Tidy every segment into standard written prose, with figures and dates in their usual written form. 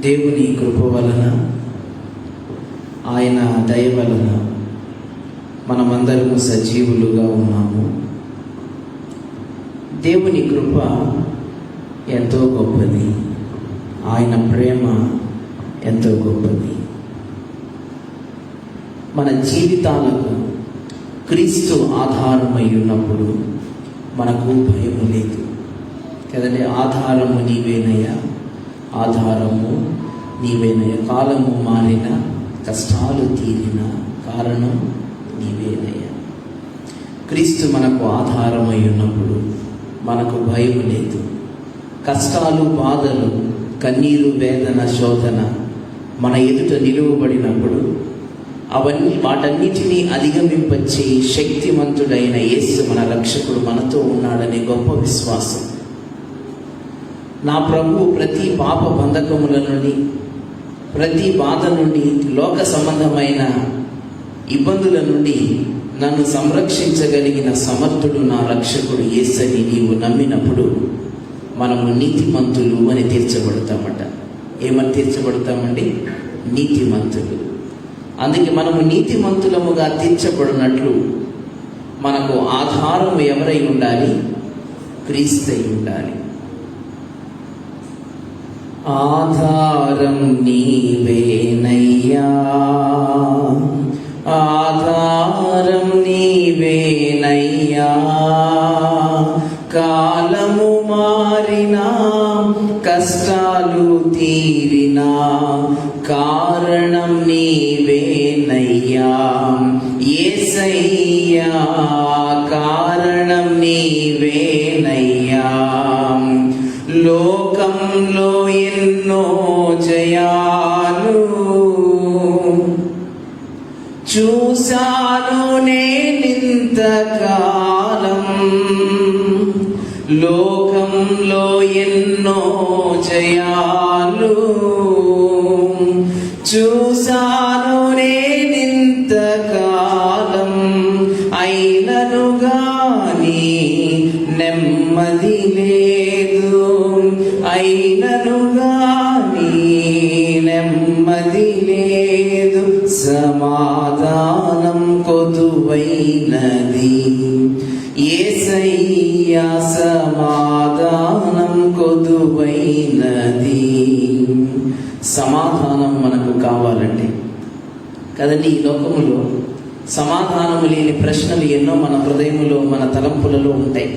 దేవుని కృప వలన, ఆయన దయ వలన మనమందరము సజీవులుగా ఉన్నాము. దేవుని కృప ఎంతో గొప్పది, ఆయన ప్రేమ ఎంతో గొప్పది. మన జీవితాలకు క్రీస్తు ఆధారమై ఉన్నప్పుడు మనకు భయం లేదు కదండి. ఆధారము నీవేనయ్యా, ఆధారము నీవేనయ్యా. కాలము మారిన, కష్టాలు తీరిన కారణం నీవేనయ్యా. క్రీస్తు మనకు ఆధారమై ఉన్నప్పుడు మనకు భయం లేదు. కష్టాలు, బాధలు, కన్నీరు, వేదన, శోధన మన ఎదుట నిలువబడినప్పుడు వాటన్నిటినీ అధిగమింపచ్చే శక్తిమంతుడైన యేసు మన రక్షకుడు మనతో ఉన్నాడనే గొప్ప విశ్వాసం. నా ప్రభువు ప్రతి పాప బంధకముల నుండి, ప్రతి బాధ నుండి, లోక సంబంధమైన ఇబ్బందుల నుండి నన్ను సంరక్షించగలిగిన సమర్థుడు నా రక్షకుడు యేసని నీవు నమ్మినప్పుడు మనము నీతిమంతులు అని తీర్చబడతామట. ఏమని తీర్చబడతామండి? నీతిమంతులు. అందుకే మనము నీతిమంతులముగా తీర్చబడినట్లు మనకు ఆధారం ఎవరై ఉండాలి? క్రీస్తై ఉండాలి. ఆధారం నీవేనయ్యా, ఆధారం నీవేనయ్యా. కాలము మారినా, కష్టాలు తీరినా కారణం నీవేనయ్యా. యేసయ్యా కారణం నీవేనయ్యా. లోకంలో ఎన్నో జయాలు చూశాను నేనింతకాలం. లోకంలో ఎన్నో జయాలు చూశాను నేనింతకాలం. అయినను గాని నెమ్మది లేదు, అయినను గాని నెమ్మది లేదు. సమాధానం కొదువైనది యేసయ్యా, సమాధానం కొదువైనది. సమాధానం మనకు కావాలండి కదండి. ఈ లోకములో సమాధానము లేని ప్రశ్నలు ఎన్నో మన హృదయములో, మన తలంపులలో ఉంటాయి.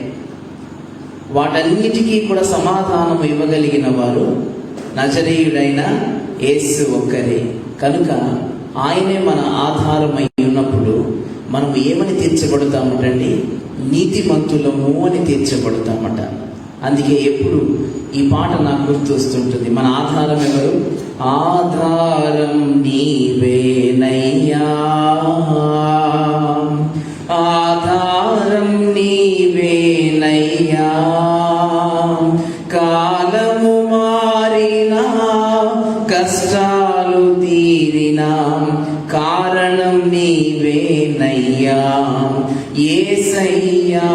వాటన్నిటికీ కూడా సమాధానం ఇవ్వగలిగిన వారు నజరేయుడైన యేసు ఒక్కరే. కనుక ఆయనే మన ఆధారమై ఉన్నప్పుడు మనం ఏమని తీర్చబడతామటండి? నీతిమంతులము అని తీర్చబడతామట. అందుకే ఎప్పుడు ఈ పాట నాకు గుర్తు వస్తుంటుంది. మన ఆధారం ఎవరు? ఆధారం నీవేనయ్యా, ఆధారం నీవేనయ్యా. కాలము మారినా, కష్టాలు తీరినా కారణం నీవేనయ్యా. యేసయ్యా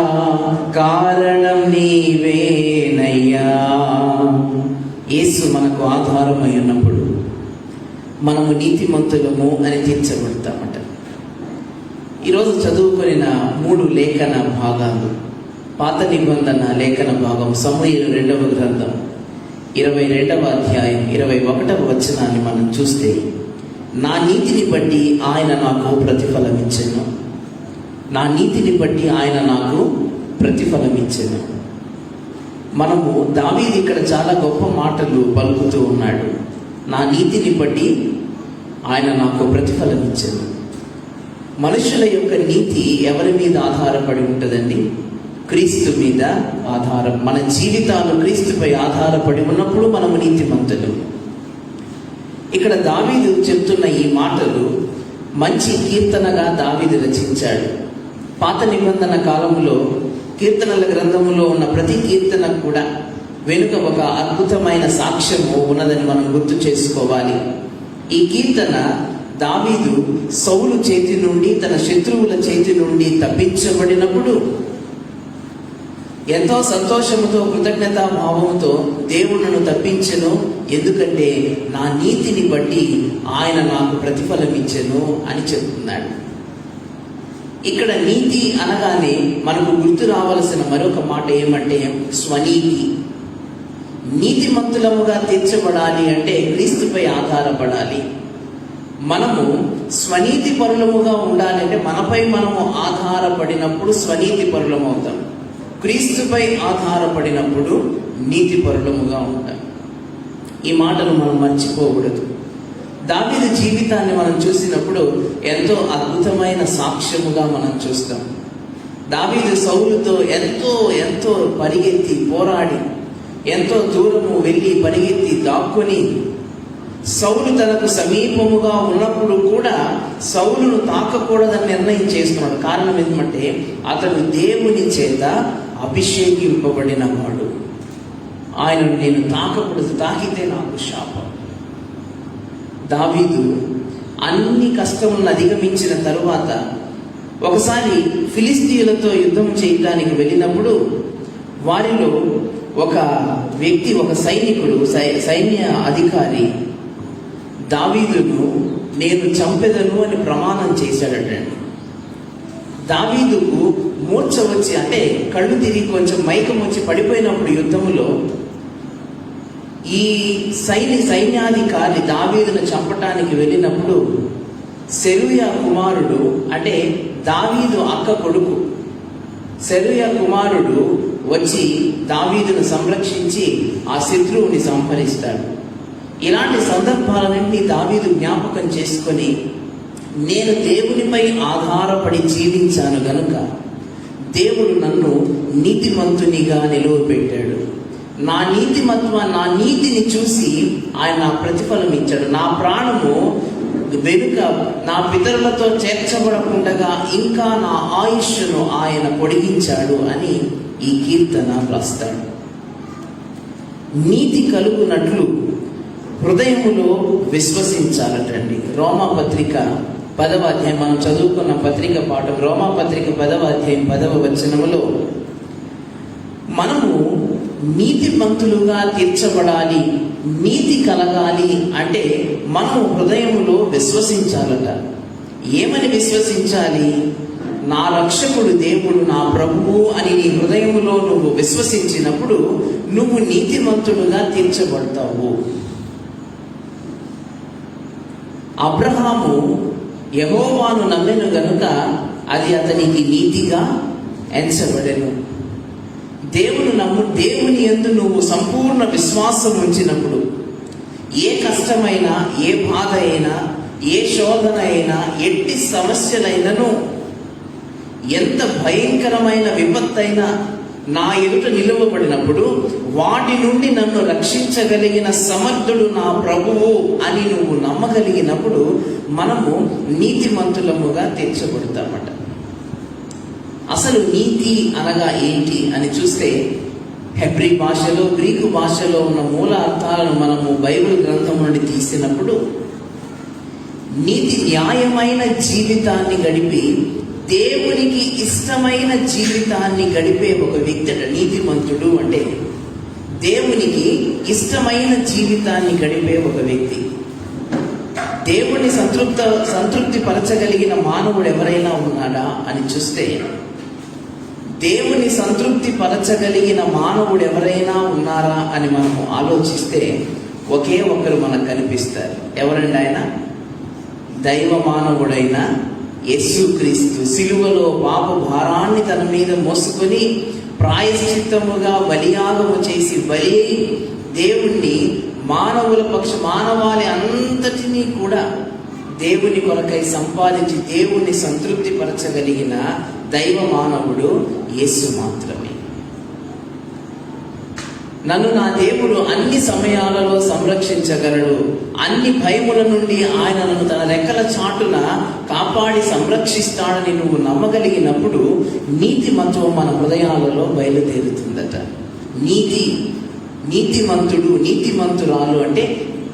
కారణం నీవేనయ్యా. యేసు మనకు ఆధారమై ఉన్నప్పుడు మనము నీతిమంతులము అని తీర్చబడతామట. ఈరోజు చదువుకున్న 3 లేఖన భాగాలు. పాత నిబంధన లేఖన భాగం సమూయేలు 2వ గ్రంథం 22వ అధ్యాయం 21వ వచనాన్ని మనం చూస్తే, నా నీతిని బట్టి ఆయన నాకు ప్రతిఫలం ఇచ్చెను, నా నీతిని బట్టి ఆయన నాకు ప్రతిఫలం ఇచ్చెను. మనము దావీదు ఇక్కడ చాలా గొప్ప మాటలు పలుకుతూ ఉన్నాడు. నా నీతిని బట్టి ఆయన నాకు ప్రతిఫలం ఇచ్చెను. మనుషుల యొక్క నీతి ఎవరి మీద ఆధారపడి ఉంటుందండి? క్రీస్తు మీద ఆధారం. మన జీవితాలు క్రీస్తుపై ఆధారపడి ఉన్నప్పుడు మనము నీతిమంతులు. ఇక్కడ దావీదు చెప్తున్న ఈ మాటలు మంచి కీర్తనగా దావీదు రచించాడు. పాత నిబంధన కాలంలో కీర్తనల గ్రంథములో ఉన్న ప్రతి కీర్తన కూడా వెనుక ఒక అద్భుతమైన సాక్ష్యము ఉన్నదని మనం గుర్తు చేసుకోవాలి. ఈ కీర్తన దావీదు సౌలు చేతి నుండి, తన శత్రువుల చేతి నుండి తప్పించబడినప్పుడు ఎంతో సంతోషముతో కృతజ్ఞతా భావంతో దేవుడు నన్ను తప్పించెను, ఎందుకంటే నా నీతిని బట్టి ఆయన నాకు ప్రతిఫలం ఇచ్చెను అని చెప్తున్నాడు. ఇక్కడ నీతి అనగానే మనకు గుర్తు రావలసిన మరొక మాట ఏమంటే స్వనీతి. నీతిమంతులముగా తీర్చబడాలి అంటే క్రీస్తుపై ఆధారపడాలి. మనము స్వనీతి పరులముగా ఉండాలి అంటే మనపై మనము ఆధారపడినప్పుడు స్వనీతి పరులము అవుతాం. క్రీస్తుపై ఆధారపడినప్పుడు నీతి పరులముగా ఉంటాం. ఈ మాటను మనం మర్చిపోకూడదు. దావీదు జీవితాన్ని మనం చూసినప్పుడు ఎంతో అద్భుతమైన సాక్ష్యముగా మనం చూస్తాం. దావీదు సౌలుతో ఎంతో పరిగెత్తి పోరాడి ఎంతో దూరము వెళ్ళి పరిగెత్తి దాక్కుని సౌలు తనకు సమీపముగా ఉన్నప్పుడు కూడా సౌలును తాకకూడదని నిర్ణయం చేస్తున్నాడు. కారణం ఏమంటే అతడు దేవుని చేత అభిషేకింపబడిన వాడు. ఆయనను నేను తాకకూడదు, తాకితే నాకు శాపం. దావీదు అన్ని కష్టములను అధిగమించిన తరువాత ఒకసారి ఫిలిస్తీయులతో యుద్ధం చేయడానికి వెళ్ళినప్పుడు వారిలో ఒక వ్యక్తి, ఒక సైనికుడు, సైన్య అధికారి దావీదును నేను చంపెదను అని ప్రమాణం చేశాడటండి. దావీదుకు మూర్ఛ వచ్చి, అంటే కళ్ళు తిరిగి కొంచెం మైకం వచ్చి పడిపోయినప్పుడు యుద్ధములో ఈ సైన్యాధికారి దావీదును చంపటానికి వెళ్ళినప్పుడు సెరూయా కుమారుడు, అంటే దావీదు అక్క కొడుకు సెరూయా కుమారుడు వచ్చి దావీదును సంరక్షించి ఆ శత్రువుని సంహరిస్తాడు. ఇలాంటి సందర్భాలన్నింటినీ దావీదు జ్ఞాపకం చేసుకొని నేను దేవునిపై ఆధారపడి జీవించాను గనుక దేవుడు నన్ను నీతిమంతునిగా నిలువబెట్టాడు. నా నీతిని చూసి ఆయన నా ప్రతిఫలం ఇచ్చాడు. నా ప్రాణము వెనుక నా పితరులతో చేర్చబడకుండగా ఇంకా నా ఆయుష్ను ఆయన పొడిగించాడు అని ఈ కీర్తన రాస్తాడు. నీతి కలుగునట్లు హృదయములో విశ్వసించాలటండి. రోమాపత్రిక 10వ అధ్యాయం మనం చదువుకున్న పత్రిక పాఠం, రోమాపత్రిక 10వ అధ్యాయం 10వ వచనములో మనము నీతిమంతులుగా తీర్చబడాలి, నీతి కలగాలి అంటే మనము హృదయములో విశ్వసించాలట. ఏమని విశ్వసించాలి? నా రక్షకుడు దేవుడు, నా ప్రభువు అని నీ హృదయములో నువ్వు విశ్వసించినప్పుడు నువ్వు నీతిమంతుడుగా తీర్చబడతావు. అబ్రహాము యెహోవాను నమ్మెను గనుక అది అతనికి నీతిగా ఎంచబడెను. దేవుని యందు నువ్వు సంపూర్ణ విశ్వాసం ఉంచినప్పుడు ఏ కష్టమైనా, ఏ బాధ అయినా, ఏ శోధన అయినా, ఎట్టి సమస్యలైనను, ఎంత భయంకరమైన విపత్తైనా నా ఎదుట నిలువబడినప్పుడు వాటి నుండి నన్ను రక్షించగలిగిన సమర్థుడు నా ప్రభువు అని నువ్వు నమ్మగలిగినప్పుడు మనము నీతిమంతులముగా తీర్చబడతామట. అసలు నీతి అనగా ఏంటి అని చూస్తే హెబ్రీ భాషలో, గ్రీకు భాషలో ఉన్న మూల అర్థాలను మనము బైబిల్ గ్రంథం నుండి తీసినప్పుడు నీతి న్యాయమైన జీవితాన్ని గడిపి దేవునికి ఇష్టమైన జీవితాన్ని గడిపే ఒక వ్యక్తి నీతిమంతుడు. అంటే దేవునికి ఇష్టమైన జీవితాన్ని గడిపే ఒక వ్యక్తి. దేవుని సంతృప్తి పరచగలిగిన మానవుడు ఎవరైనా ఉన్నాడా అని చూస్తే దేవుని సంతృప్తి పరచగలిగిన మానవుడు ఎవరైనా ఉన్నారా అని మనము ఆలోచిస్తే ఒకే ఒక్కరు మనకు కనిపిస్తారు. ఎవరండి ఆయన? దైవ మానవుడైన యేసుక్రీస్తు. సిలువలో పాప భారాన్ని తన మీద మోసుకొని ప్రాయశ్చిత్తముగా బలియాగము చేసి దేవుణ్ణి మానవాళి అంతటినీ కూడా దేవుని కొరకై సంపాదించి దేవుణ్ణి సంతృప్తి పరచగలిగిన దైవ మానవుడు యేసు మాత్రమే. నన్ను నా దేవుడు అన్ని సమయాలలో సంరక్షించగలడు, అన్ని భయముల నుండి ఆయన నన్ను తన రెక్కల చాటున కాపాడి సంరక్షిస్తాడని నువ్వు నమ్మగలిగినప్పుడు నీతిమంతుడు మన హృదయాలలో బయలుదేరుతుందట. నీతిమంతుడు, నీతిమంతురాలు అంటే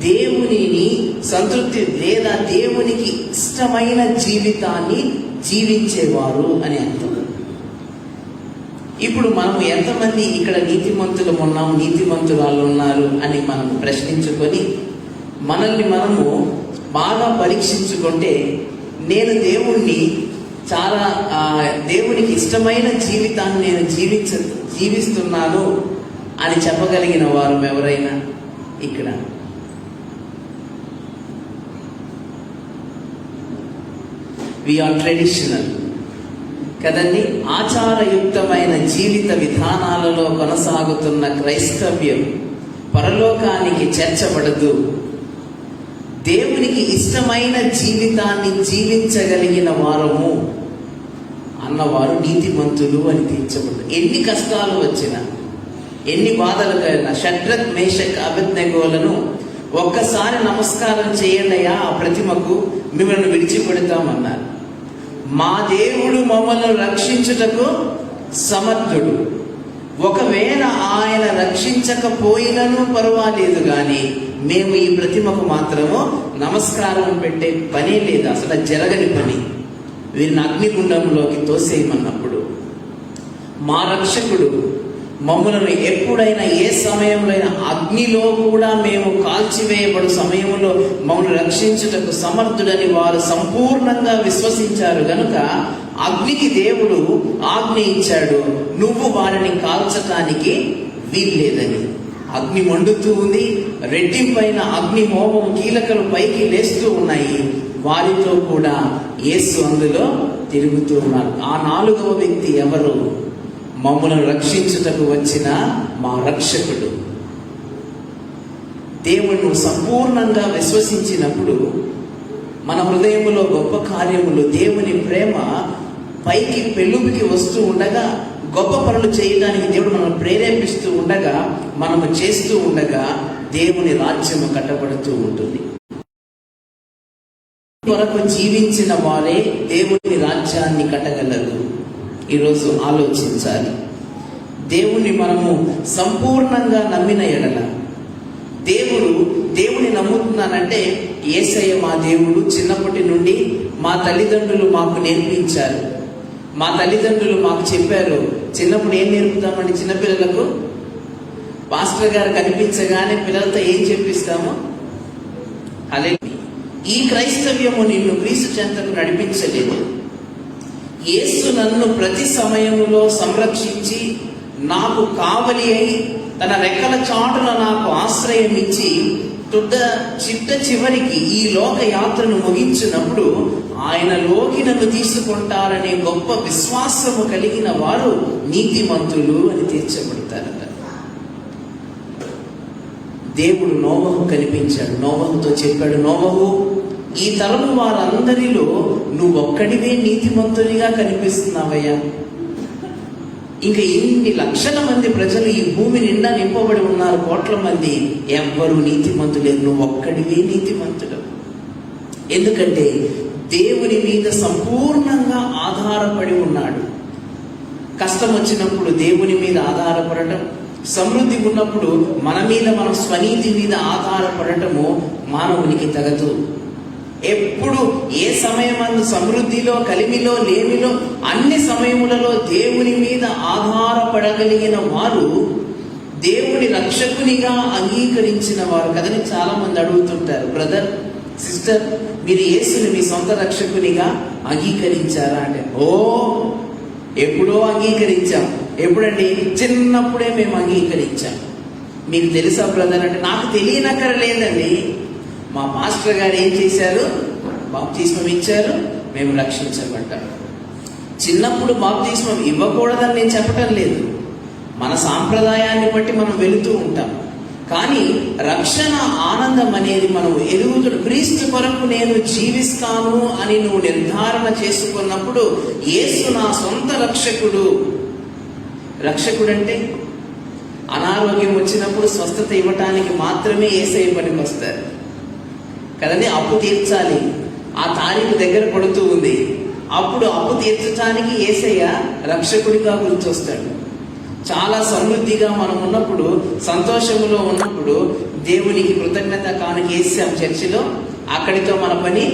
దేవునిని సంతృప్తి లేదా దేవునికి ఇష్టమైన జీవితాన్ని జీవించేవారు అని అర్థం. ఇప్పుడు మనము ఎంతమంది ఇక్కడ నీతిమంతులు ఉన్నాము, నీతిమంతురాలు ఉన్నారు అని మనం ప్రశ్నించుకొని మనల్ని మనము బాగా పరీక్షించుకుంటే, నేను దేవుణ్ణి చాలా దేవునికి ఇష్టమైన జీవితాన్ని నేను జీవిస్తున్నాను అని చెప్పగలిగిన వారు ఎవరైనా ఇక్కడ? వి ఆర్ ట్రెడిషనల్ కదండి. ఆచారయుక్తమైన జీవిత విధానాలలో కొనసాగుతున్న క్రైస్తవ్యం పరలోకానికి చేర్చబడదు. దేవునికి ఇష్టమైన జీవితాన్ని జీవించగలిగిన వారము అన్నవారు నీతిమంతులు అని తీర్చబడదు. ఎన్ని కష్టాలు వచ్చినా, ఎన్ని బాధలు కలిగినా, షడ్రక్ మేషక్ అబేద్నెగోలను ఒక్కసారి నమస్కారం చేయండియా ఆ ప్రతిమకు, మిమ్మల్ని విడిచిపెడతామన్నారు. మా దేవుడు మమ్మల్ని రక్షించుటకు సమర్థుడు. ఒకవేళ ఆయన రక్షించకపోయినను పర్వాలేదు, కానీ మేము ఈ ప్రతిమకు మాత్రము నమస్కారం పెట్టే పనే లేదు, అసలు జరగని పని. వీరిని అగ్నిగుండంలోకి తోసేయమన్నప్పుడు మా రక్షకుడు మమ్మల్ని ఎప్పుడైనా ఏ సమయంలో అయినా అగ్నిలో కూడా మేము కాల్చివేయబడు సమయంలో మమ్మల్ని రక్షించుటకు సమర్థుడని వారు సంపూర్ణంగా విశ్వసించారు గనుక అగ్నికి దేవుడు ఆజ్ఞ ఇచ్చాడు, నువ్వు వారిని కాల్చటానికి వీల్లేదని. అగ్ని మండుతూ ఉంది, రెట్టింపైన అగ్ని మోహం కీలకలు పైకి లేస్తూ ఉన్నాయి. వారితో కూడా యేసు అందులో తిరుగుతూ ఉన్నారు. ఆ 4వ వ్యక్తి ఎవరు? మమ్మల్ని రక్షించుటకు వచ్చిన మా రక్షకుడు. దేవుడు సంపూర్ణంగా విశ్వసించినప్పుడు మన హృదయంలో గొప్ప కార్యములు, దేవుని ప్రేమ పైకి పెళ్ళుకి వస్తూ ఉండగా, గొప్ప పనులు చేయడానికి దేవుడు మనల్ని ప్రేరేపిస్తూ ఉండగా, మనము చేస్తూ ఉండగా దేవుని రాజ్యము కట్టబడుతూ ఉంటుంది. కొరకు జీవించిన వారే దేవుని రాజ్యాన్ని కట్టగలరు. ఈరోజు ఆలోచించాలి. దేవుని మనము సంపూర్ణంగా నమ్మిన ఎడల, దేవుని నమ్ముతున్నానంటే యేసయ్య మా దేవుడు. చిన్నప్పటి నుండి మా తల్లిదండ్రులు మాకు నేర్పించారు. మా తల్లిదండ్రులు మాకు చెప్పారు. చిన్నప్పుడు ఏం నేర్పుతామండి చిన్నపిల్లలకు? పాస్టర్ గారు కనిపించగానే పిల్లలతో ఏం చెప్పిస్తాము? హల్లెలూయా. ఈ క్రైస్తవ్యము నిన్ను క్రీస్తు చెంతకు నడిపించలేదు. యేసు నన్ను ప్రతి సమయములో సంరక్షించి నాకు కావలి అయి తన రెక్కల చాటున నాకు ఆశ్రయం ఇచ్చి చిట్ట చివరికి ఈ లోక యాత్రను ముగించినప్పుడు ఆయనలోకి నన్ను తీసుకుంటారనే గొప్ప విశ్వాసము కలిగిన వారు నీతిమంతులు అని తీర్చబడతారట. దేవుడు నోవహు కనిపించాడు. నోవహుతో చెప్పాడు, నోవహు, ఈ తరము వారందరిలో నువ్వొక్కడివే నీతిమంతునిగా కనిపిస్తున్నావయ్యా. ఇంకా ఇన్ని లక్షల మంది ప్రజలు ఈ భూమి నిండా నింపబడి ఉన్నారు, కోట్ల మంది, ఎవ్వరూ నీతిమంతులే, నువ్వొక్కడివే నీతిమంతుడు. ఎందుకంటే దేవుని మీద సంపూర్ణంగా ఆధారపడి ఉన్నాడు. కష్టం వచ్చినప్పుడు దేవుని మీద ఆధారపడటం, సమృద్ధి ఉన్నప్పుడు మన మీద, మన స్వనీతి మీద ఆధారపడటము మానవునికి తగదు. ఎప్పుడు ఏ సమయమందు సమృద్ధిలో, కలిమిలో, లేమిలో, అన్ని సమయములలో దేవుని మీద ఆధారపడగలిగిన వారు దేవుని రక్షకునిగా అంగీకరించిన వారు కదని చాలా మంది అడుగుతుంటారు. బ్రదర్, సిస్టర్, మీరు యేసుని మీ సొంత రక్షకునిగా అంగీకరించారా అంటే, ఎప్పుడో అంగీకరించాం. ఎప్పుడండి? చిన్నప్పుడే మేము అంగీకరించాం. మీకు తెలుసా బ్రదర్ అంటే, నాకు తెలియనక్కరలేదండి. మా మాస్టర్ గారు ఏం చేశారు? బాప్తిస్మం ఇచ్చారు, మేము రక్షించబడ్డాం. చిన్నప్పుడు బాప్తిస్మం ఇవ్వకూడదని నేను చెప్పటం లేదు, మన సాంప్రదాయాన్ని బట్టి మనం వెళుతూ ఉంటాం. కానీ రక్షణ ఆనందం అనేది మనం ఎరుగుతూ, క్రీస్తు కొరకు నేను జీవిస్తాను అని నువ్వు నిర్ధారణ చేసుకున్నప్పుడు యేసు నా సొంత రక్షకుడు. రక్షకుడు అంటే అనారోగ్యం వచ్చినప్పుడు స్వస్థత ఇవ్వటానికి మాత్రమే యేసయ్య పనికి వస్తారు కదండి. అప్పు తీర్చాలి, ఆ తారీఖు దగ్గర పడుతూ ఉంది, అప్పుడు అప్పు తీర్చడానికి యేసయ్య రక్షకుడిగా గుర్తొస్తాడు. చాలా సమృద్ధిగా మనం ఉన్నప్పుడు, సంతోషములో ఉన్నప్పుడు దేవునికి కృతజ్ఞత కానుక వేసాం చర్చిలో, అక్కడితో మన పని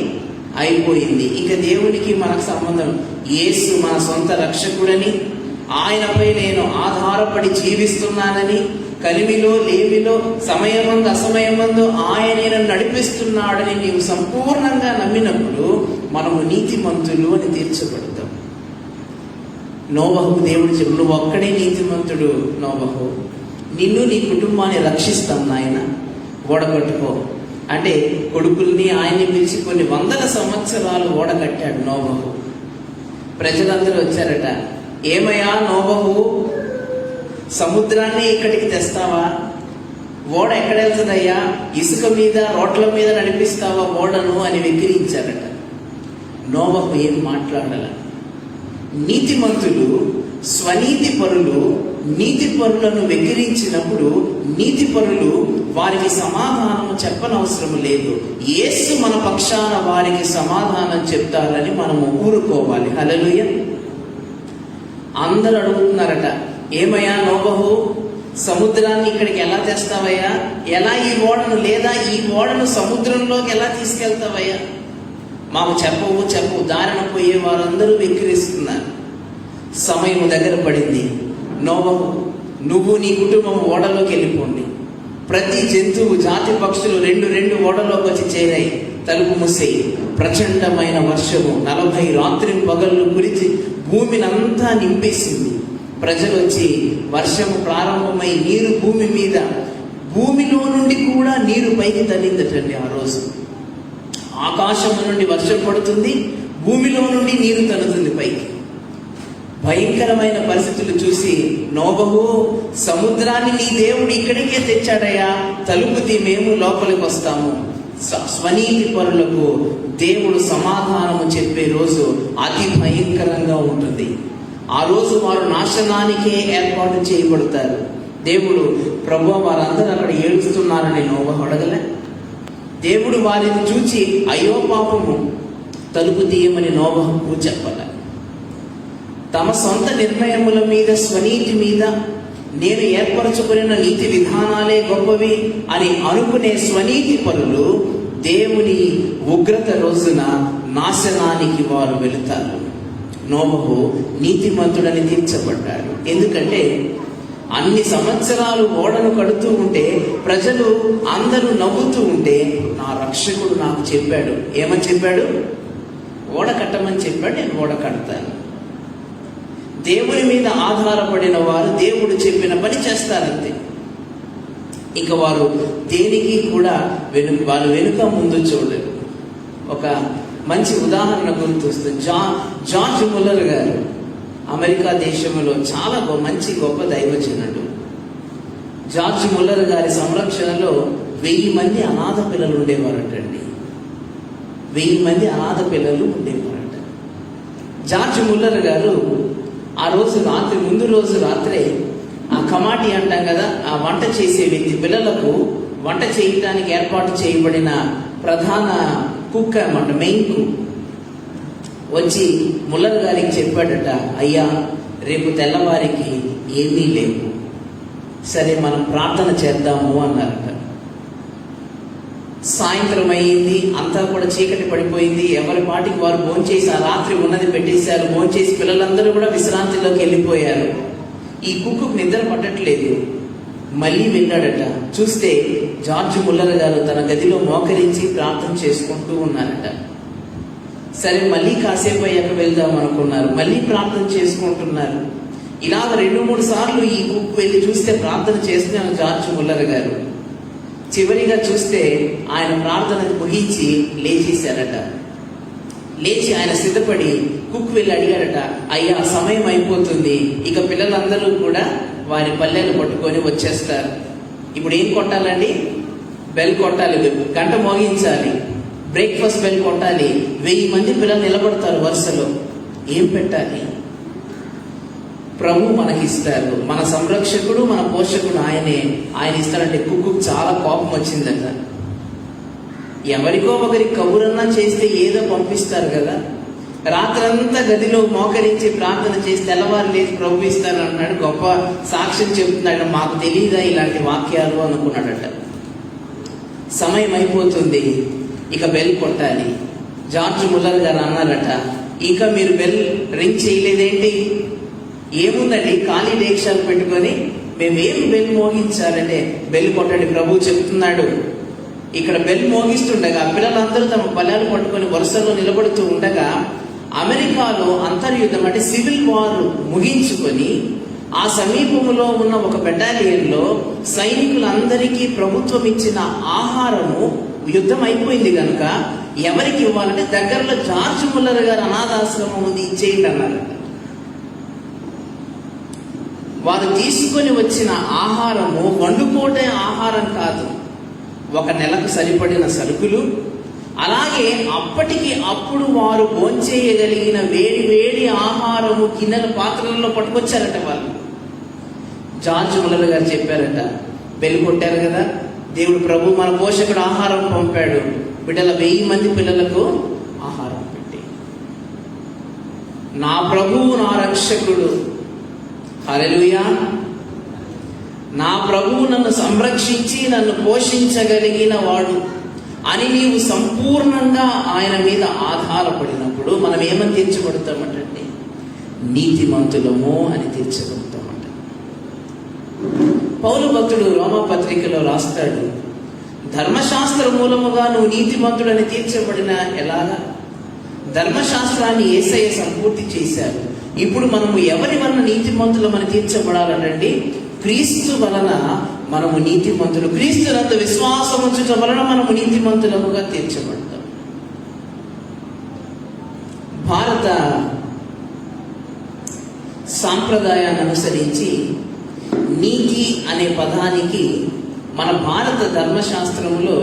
అయిపోయింది. ఇక దేవునికి మనకు సంబంధం. యేసు మన సొంత రక్షకుడని, ఆయనపై నేను ఆధారపడి జీవిస్తున్నానని, కలిమిలో లేమిలో సమయమందు అసమయమందు ఆయన నన్ను నడిపిస్తున్నాడని నీవు సంపూర్ణంగా నమ్మినప్పుడు మనము నీతిమంతులు అని తీర్చబడతాం. నోవహుకు దేవుడు చెప్పు, నువ్వు ఒక్కడే నీతిమంతుడు నోవహు, నిన్ను నీ కుటుంబాన్ని రక్షిస్తాం నాయన, ఓడగట్టుకో అంటే కొడుకుల్ని ఆయన్ని పిలిచి కొన్ని వందల సంవత్సరాలు ఓడగట్టాడు నోవహు. ప్రజలందరూ వచ్చారట, ఏమయ్యా నోవహు, సముద్రాన్ని ఇక్కడికి తెస్తావా? ఓడ ఎక్కడ వెళ్తుందయ్యా? ఇసుక మీద రోడ్ల మీద నడిపిస్తావా ఓడను అని వెక్కిరించారట. నోవహు ఏం మాట్లాడాల. నీతిమంతులు స్వనీతి పరులు నీతి పరులను వెక్కిరించినప్పుడు నీతి పరులు వారికి సమాధానం చెప్పనవసరం లేదు. యేసు మన పక్షాన వారికి సమాధానం చెప్తారని మనము ఊరుకోవాలి. హల్లెలూయా. అందరూ అడుగుతున్నారట, ఏమయ్యా నోవహు, సముద్రాన్ని ఇక్కడికి ఎలా తెస్తావయ్యా? ఎలా ఈ ఓడను, లేదా ఈ ఓడను సముద్రంలోకి ఎలా తీసుకెళ్తావయ్యా? మాకు చెప్పవు దారిన పోయే వారందరూ వెక్కిరిస్తున్నారు. సమయం దగ్గర పడింది. నోవహు, నువ్వు నీ కుటుంబం ఓడలోకి వెళ్ళిపోండి. ప్రతి జంతువు జాతి పక్షులు రెండు ఓడలోకి వచ్చి చేరాయి. తలుపు మూసేయి. ప్రచండమైన వర్షము 40 రాత్రి పగళ్ళు కురిచి భూమినంతా నింపేసింది. ప్రజలు వచ్చి వర్షము ప్రారంభమై నీరు భూమి మీద, భూమిలో నుండి కూడా నీరు పైకి తల్లిందటండి. ఆ రోజు ఆకాశం నుండి వర్షం పడుతుంది, భూమిలో నుండి నీరు తన్నుతుంది పైకి. భయంకరమైన పరిస్థితులు చూసి, నోవహు, సముద్రాన్ని నీ దేవుడు ఇక్కడికే తెచ్చాడయ్యా, తలుపు తీ, మేము లోపలికి వస్తాము. స్వనీతి పరులకు దేవుడు సమాధానము చెప్పే రోజు అతి భయంకరంగా ఉంటుంది. ఆ రోజు వారు నాశనానికే ఏర్పాటు చేయబడతారు. దేవుడు, ప్రభువా, వారందరూ అక్కడ ఏడుస్తున్నారని నోవహు అడగలే. దేవుడు వారిని చూచి అయ్యో పాపము, తలుపు తీయమని నోవహుకు చెప్పాల. తమ సొంత నిర్ణయముల మీద, స్వనీతి మీద, నేను ఏర్పరచుకున్న నీతి విధానాలే గొప్పవి అని అనుకునే స్వనీతి పరులు దేవుని ఉగ్రత రోజున నాశనానికి వారు వెళుతారు. నోవహు నీతిమంతుడని తీర్చబడ్డాడు. ఎందుకంటే అన్ని సంవత్సరాలు ఓడను కడుతూ ఉంటే, ప్రజలు అందరూ నవ్వుతూ ఉంటే, నా రక్షకుడు నాకు చెప్పాడు. ఏమని చెప్పాడు? ఓడ కట్టమని చెప్పాడు. నేను ఓడ కడతాను. దేవుని మీద ఆధారపడిన వారు దేవుడు చెప్పిన పని చేస్తారంతే. ఇక వారు దేనికి కూడా వాళ్ళు వెనుక ముందు చూడరు. ఒక మంచి ఉదాహరణ గుర్తొస్తుంది. జార్జ్ ముల్లర్ గారు అమెరికా దేశంలో చాలా మంచి గొప్ప దైవజనుడు. జార్జ్ ముల్లర్ గారి సంరక్షణలో 1000 మంది అనాథ పిల్లలు ఉండేవారటండి. 1000 మంది అనాథ పిల్లలు ఉండేవారట. జార్జ్ ముల్లర్ గారు ఆ రోజు రాత్రి, ముందు రోజు రాత్రే, ఆ కమాటి అంటాం కదా, ఆ వంట చేసే వ్యక్తి, పిల్లలకు వంట చేయడానికి ఏర్పాటు చేయబడిన ప్రధాన కుక్ అన్నమాట, మెయిన్ కుక్, వచ్చి ముల్లర్ గారికి చెప్పాడట, అయ్యా రేపు తెల్లవారికి ఏమీ లేవు, సరే మనం ప్రార్థన చేద్దాము అన్నారట. సాయంత్రం అయ్యింది, అంతా కూడా చీకటి పడిపోయింది. ఎవరి పాటికి వారు భోంచేసి ఆ రాత్రి ఉన్నది పెట్టేశారు. భోంచేసి పిల్లలందరూ కూడా విశ్రాంతిలోకి వెళ్ళిపోయారు. ఈ కుక్కు నిద్ర పట్టట్లేదు. మళ్ళీ వెళ్ళాడట. చూస్తే జార్జ్ ముల్లర్ గారు తన గదిలో మోకరించి ప్రార్థన చేసుకుంటూ ఉన్నారట. సరే మళ్ళీ కాసేపు అయ్యాక వెళ్దాం అనుకున్నారు. మళ్ళీ ప్రార్థన చేసుకుంటున్నారు. ఇలాగ 2-3 సార్లు ఈ కుక్ వెళ్ళి చూస్తే ప్రార్థన చేస్తున్నారు జార్జ్ ముల్లర్ గారు. చివరిగా చూస్తే ఆయన ప్రార్థన ముగించి లేచేశారట. లేచి ఆయన సిద్ధపడి కుక్ వెళ్ళి అడిగాడట, అయ్యా సమయం అయిపోతుంది, ఇక పిల్లలందరూ కూడా వారి పల్లెలు పట్టుకొని వచ్చేస్తారు. ఇప్పుడు ఏం కొట్టాలండి? బెల్ కొట్టాలి, గంట మోగించాలి, బ్రేక్ఫాస్ట్ బెల్ కొట్టాలి. 1000 మంది పిల్లలు నిలబడతారు వరుసలో. ఏం పెట్టాలి? ప్రభు మనకిస్తారు. మన సంరక్షకుడు, మన పోషకుడు ఆయనే. ఆయన ఇస్తారంటే కుక్కు చాలా కోపం వచ్చిందట. ఎవరికో ఒకరికి కబురన్నా చేస్తే ఏదో పంపిస్తారు కదా. రాత్రంతా గదిలో మోకరించి ప్రార్థన చేసి తెల్లవారు లేచి ప్రభు ఇస్తారు అన్నాడు. గొప్ప సాక్ష్యం చెప్తున్నాడు. మాకు తెలియదా ఇలాంటి వాక్యాలు అనుకున్నాడట. సమయం అయిపోతుంది, ఇక బెల్ కొట్టాలి. జార్జ్ ముల్లర్ గారు అన్నారట, ఇంకా మీరు బెల్ రింగ్ చేయలేదేంటి? ఏముందండి, ఖాళీ డేక్షాలు పెట్టుకొని మేమేం బెల్ మోగించాలంటే బెల్ కొట్టండి ప్రభు చెప్తున్నాడు. ఇక్కడ బెల్ మోగిస్తుండగా పిల్లలందరూ తమ బలాలు పట్టుకొని వరుసలో నిలబడుతూ ఉండగా అమెరికాలో అంతర్యుద్ధం అంటే సివిల్ వార్ ముగించుకొని ఆ సమీపంలో ఉన్న ఒక బెటాలియన్లో సైనికులందరికీ ప్రభుత్వం ఇచ్చిన ఆహారము యుద్ధం అయిపోయింది కనుక ఎవరికి ఇవ్వాలంటే దగ్గరలో జార్జ్ ముల్లర్ గారు అనాథాశ్రమం ఉంది, ఇచ్చేయండి అన్నారు. వారు తీసుకొని వచ్చిన ఆహారము వండుకోటే ఆహారం కాదు, ఒక నెలకు సరిపడిన సరుకులు, అలాగే అప్పటికి అప్పుడు వారు భోంచేయగలిగిన వేడి వేడి ఆహారము గిన్నెల పాత్రలలో పట్టుకొచ్చారట వాళ్ళు. జార్జ్ ముల్లర్ గారు చెప్పారట, బెల్ కొట్టారు కదా, దేవుడు ప్రభు మన పోషకుడు ఆహారం పంపాడు, బిడ్డల 1000 మంది పిల్లలకు ఆహారం పెట్టి, నా ప్రభువు నా రక్షకుడు, హల్లెలూయా, నా ప్రభువు నన్ను సంరక్షించి నన్ను పోషించగలిగిన వాడు అని నీవు సంపూర్ణంగా ఆయన మీద ఆధారపడినప్పుడు మనం ఏమని తీర్చబడతామంటే నీతిమంతులము అని తీర్చబడతామంట. పౌలు భక్తుడు రోమా పత్రికలో రాస్తాడు, ధర్మశాస్త్ర మూలముగా నువ్వు నీతిమంతుడని తీర్చబడిన ఎలాగా? ధర్మశాస్త్రాన్ని యేసయ్య సంపూర్తి చేశారు. ఇప్పుడు మనము ఎవరి వలన నీతిమంతులమని తీర్చబడాలండి? క్రీస్తు వలన మనము నీతిమంతులు, క్రీస్తునందు విశ్వాసం ఉంచడం వలన మనము నీతిమంతులముగా తీర్చబడతాం. భారత సాంప్రదాయాన్ని అనుసరించి నీతి అనే పదానికి మన భారత ధర్మశాస్త్రములో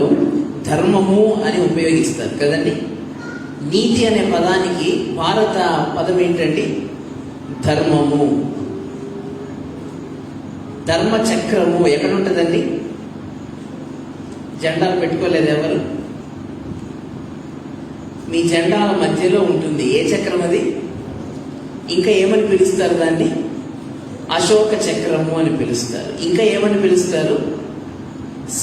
ధర్మము అని ఉపయోగిస్తారు కదండి. నీతి అనే పదానికి భారత పదం ఏంటండి? ధర్మము. ధర్మ చక్రము ఎక్కడ ఉంటుందండి? జెండాలు పెట్టుకోలేదు ఎవరు? మీ జెండాల మధ్యలో ఉంటుంది. ఏ చక్రం అది? ఇంకా ఏమని పిలుస్తారు దాన్ని? అశోక చక్రము అని పిలుస్తారు. ఇంకా ఏమని పిలుస్తారు?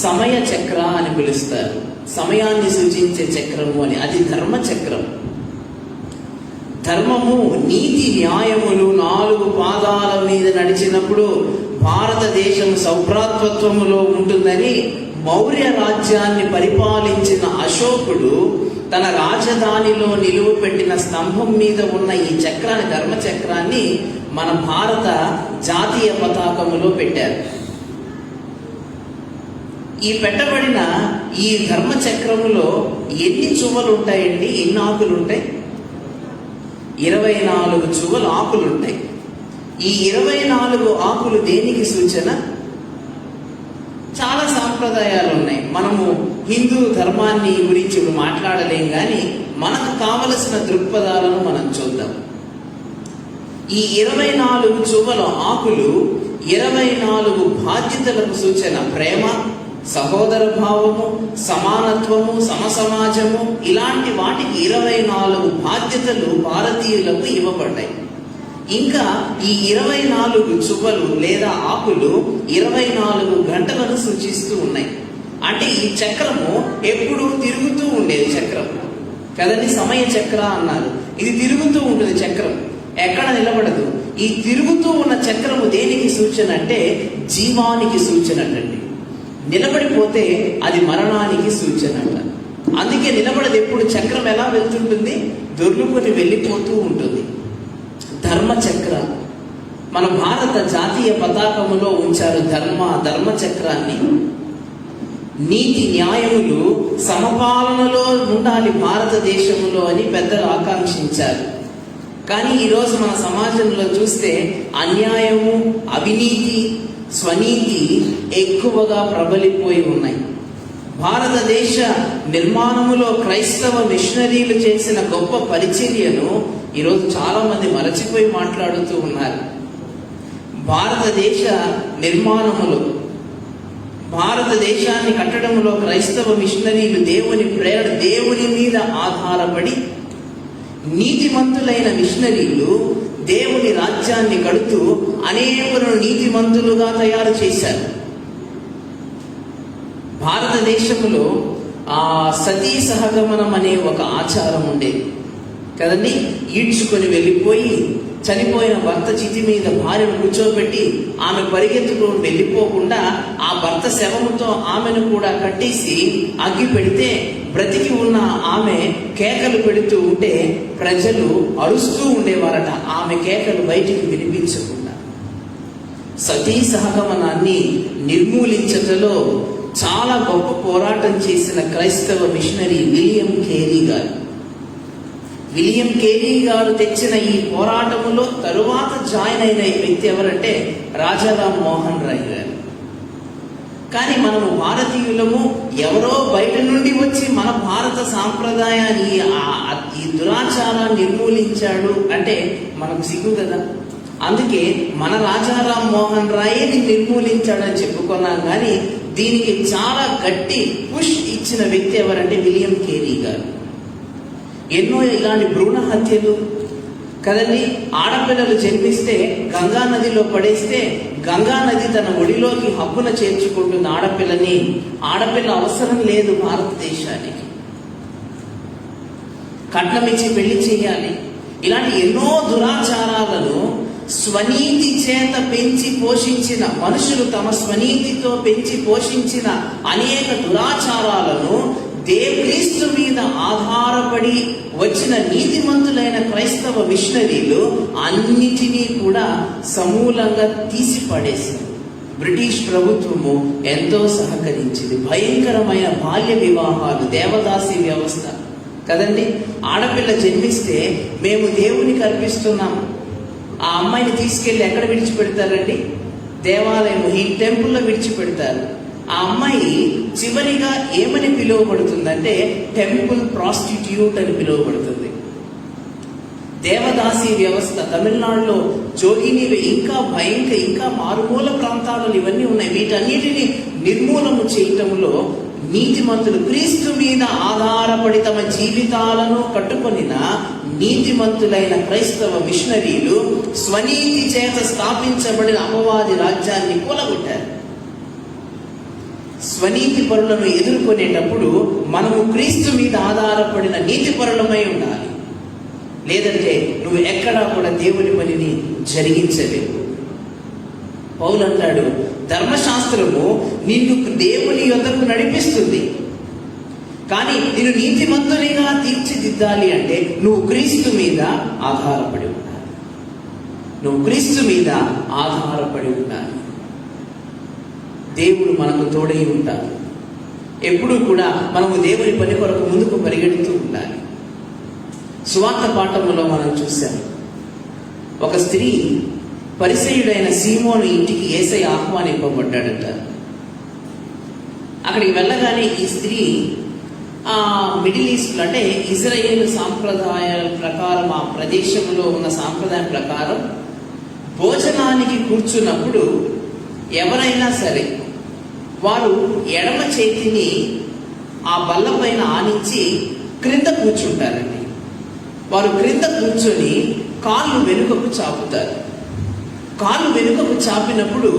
సమయ చక్ర అని పిలుస్తారు. సమయాన్ని సూచించే చక్రము అని. అది ధర్మ చక్రం. ధర్మము, నీతి, న్యాయములు 4 పాదాల మీద నడిచినప్పుడు భారతదేశం సౌభ్రాతృత్వములో ఉంటుందని మౌర్య రాజ్యాన్ని పరిపాలించిన అశోకుడు తన రాజధానిలో నిలువ పెట్టిన స్తంభం మీద ఉన్న ఈ చక్రాన్ని, ధర్మ చక్రాన్ని మన భారత జాతీయ పతాకములో పెట్టారు. ఈ పెట్టబడిన ఈ ధర్మ చక్రములో ఎన్ని చువ్వలు ఉంటాయండి? ఎన్ని ఆకులు ఉంటాయి? 24 చువ్వలు ఆకులు ఉంటాయి. ఈ 24 ఆకులు దేనికి సూచన? చాలా సాంప్రదాయాలు ఉన్నాయి. మనము హిందూ ధర్మాన్ని గురించి ఇప్పుడు మాట్లాడలేం, కానీ మనకు కావలసిన దృక్పథాలను మనం చూద్దాం. ఈ 24 చువ్వల ఆకులు 24 బాధ్యతలకు సూచన. ప్రేమ, సహోదర భావము, సమానత్వము, సమసమాజము, ఇలాంటి వాటికి 24 బాధ్యతలు భారతీయులకు ఇవ్వబడ్డాయి. ఇంకా ఈ 24 చువ్వలు లేదా ఆకులు 24 గంటలను సూచిస్తూ ఉన్నాయి. అంటే ఈ చక్రము ఎప్పుడు తిరుగుతూ ఉండేది చక్రం కదండి. సమయ చక్ర అన్నారు. ఇది తిరుగుతూ ఉంటుంది చక్రం, ఎక్కడ నిలబడదు. ఈ తిరుగుతూ ఉన్న చక్రము దేనికి సూచన అంటే జీవానికి సూచన అండి. నిలబడిపోతే అది మరణానికి సూచన అంట. అందుకే నిలబడదు. ఎప్పుడు చక్రం ఎలా వెళ్తుంటుంది? దొర్లుకొని వెళ్ళిపోతూ ఉంటుంది. ధర్మ చక్ర మన భారత జాతీయ పతాకములో ఉంచారు. ధర్మ చక్రాన్ని. నీతి, న్యాయములు సమపాలనలో ఉండాలి భారతదేశంలో అని పెద్దలు ఆకాంక్షించారు. కానీ ఈరోజు మన సమాజంలో చూస్తే అన్యాయము, అవినీతి, స్వనీతి ఎక్కువగా ప్రబలిపోయి ఉన్నాయి. భారతదేశ నిర్మాణములో క్రైస్తవ మిషనరీలు చేసిన గొప్ప పరిచర్యను ఈరోజు చాలా మంది మరచిపోయి మాట్లాడుతూ ఉన్నారు. భారతదేశ నిర్మాణములో, భారతదేశాన్ని కట్టడంలో క్రైస్తవ మిషనరీలు దేవుని ప్రేరణ, దేవుని మీద ఆధారపడి నీతిమంతులైన మిషనరీలు దేవుని రాజ్యాన్ని కడుతూ అనేకులను నీతిమంతులుగా తయారు చేశారు. భారతదేశంలో సతీ సహగమనం అనే ఒక ఆచారం ఉండేది కదండి. ఈడ్చుకొని వెళ్ళిపోయి చనిపోయిన భర్త చితి మీద భార్యను కూర్చోబెట్టి ఆమె పరిగెత్తుకు వెళ్ళిపోకుండా ఆ భర్త శవముతో ఆమెను కూడా కట్టేసి అగ్గి పెడితే బ్రతికి ఉన్న ఆమె కేకలు పెడుతూ ఉంటే ప్రజలు అరుస్తూ ఉండేవారట, ఆమె కేకలు బయటికి వినిపించకుండా. సతీ సహగమనాన్ని నిర్మూలించటలో చాలా గొప్ప పోరాటం చేసిన క్రైస్తవ మిషనరీ విలియం కేరీ గారు. విలియం కేరీ గారు తెచ్చిన ఈ పోరాటములో తరువాత జాయిన్ అయిన వ్యక్తి ఎవరంటే రాజారాం మోహన్ రాయ్ గారు. కానీ మనము భారతీయులము, ఎవరో బయట నుండి వచ్చి మన భారత సాంప్రదాయాన్ని ఈ దురాచారాన్ని నిర్మూలించాడు అంటే మనకు సిగ్గు కదా. అందుకే మన రాజారాం మోహన్ రాయ్ని నిర్మూలించాడని చెప్పుకున్నాం. కానీ దీనికి చాలా గట్టి పుష్ ఇచ్చిన వ్యక్తి ఎవరంటే విలియం కేరీ గారు. ఎన్నో ఇలాంటి భ్రూణ హత్యలు కదండి, ఆడపిల్లలు జన్మిస్తే గంగా నదిలో పడేస్తే గంగా నది తన ఒడిలోకి హక్కున చేర్చుకుంటుంది ఆడపిల్లని. ఆడపిల్ల అవసరం లేదు భారతదేశానికి, కట్నం ఇచ్చి పెళ్లి చేయాలి. ఇలాంటి ఎన్నో దురాచారాలను స్వనీతి చేత పెంచి పోషించిన మనుషులు, తమ స్వనీతితో పెంచి పోషించిన అనేక దురాచారాలను క్రీస్తు మీద ఆధారపడి వచ్చిన నీతిమంతులైన క్రైస్తవ మిషనరీలు అన్నిటినీ కూడా సమూలంగా తీసి పడేశారు. బ్రిటిష్ ప్రభుత్వము ఎంతో సహకరించింది. భయంకరమైన బాల్య వివాహాలు, దేవదాసి వ్యవస్థ కదండి. ఆడపిల్ల జన్మిస్తే మేము దేవునికి అర్పిస్తున్నాం, ఆ అమ్మాయిని తీసుకెళ్లి ఎక్కడ విడిచిపెడతారండి? దేవాలయం, ఈ టెంపుల్లో విడిచిపెడతారు. ఆ అమ్మాయి చివరిగా ఏమని పిలువబడుతుందంటే టెంపుల్ ప్రాస్టిట్యూట్ అని పిలువబడుతుంది. దేవదాసి వ్యవస్థ తమిళనాడులో, జోగిని, ఇంకా మారుమూల ప్రాంతాలలో ఇవన్నీ ఉన్నాయి. వీటన్నిటిని నిర్మూలన చేయటంలో నీతిమంతులు, క్రీస్తు మీద ఆధారపడి తమ జీవితాలను కట్టుకొనిన నీతిమంతులైన క్రైస్తవ మిషనరీలు స్వనీతి చేత స్థాపించబడిన అపవాది రాజ్యాన్ని కూలగొట్టారు. స్వనీతి పరులను ఎదుర్కొనేటప్పుడు మనము క్రీస్తు మీద ఆధారపడిన నీతి పరులమై ఉండాలి. లేదంటే నువ్వు ఎక్కడా కూడా దేవుని పనిని జరిగించలేవు. పౌలు అంటాడు, ధర్మశాస్త్రము నిన్ను దేవుని యొద్దకు నడిపిస్తుంది, కానీ నిన్ను నీతిమంతునిగా తీర్చిదిద్దాలి అంటే నువ్వు క్రీస్తు మీద ఆధారపడి ఉండాలి. నువ్వు క్రీస్తు మీద ఆధారపడి ఉండాలి. దేవుడు మనకు తోడై ఉంటారు. ఎప్పుడూ కూడా మనము దేవుని పని కొరకు ముందుకు పరిగెడుతూ ఉండాలి. సువార్త పాఠములో మనం చూసాం, ఒక స్త్రీ పరిసయ్యుడైన సీమోను ఇంటికి యేసయ్య ఆహ్వానింపబడ్డాడట. అక్కడికి వెళ్ళగానే ఈ స్త్రీ మిడిల్ ఈస్ట్ అంటే ఇజ్రాయేల్ సాంప్రదాయాల ప్రకారం, ఆ ప్రదేశంలో ఉన్న సాంప్రదాయం ప్రకారం భోజనానికి కూర్చున్నప్పుడు ఎవరైనా సరే వారు ఎడమ చేతిని ఆ బల్ల పైన ఆనించి క్రింద కూర్చుంటారండి. వారు క్రింద కూర్చొని కాళ్ళు వెనుకకు చాపుతారు. కాళ్ళు వెనుకకు చాపినప్పుడు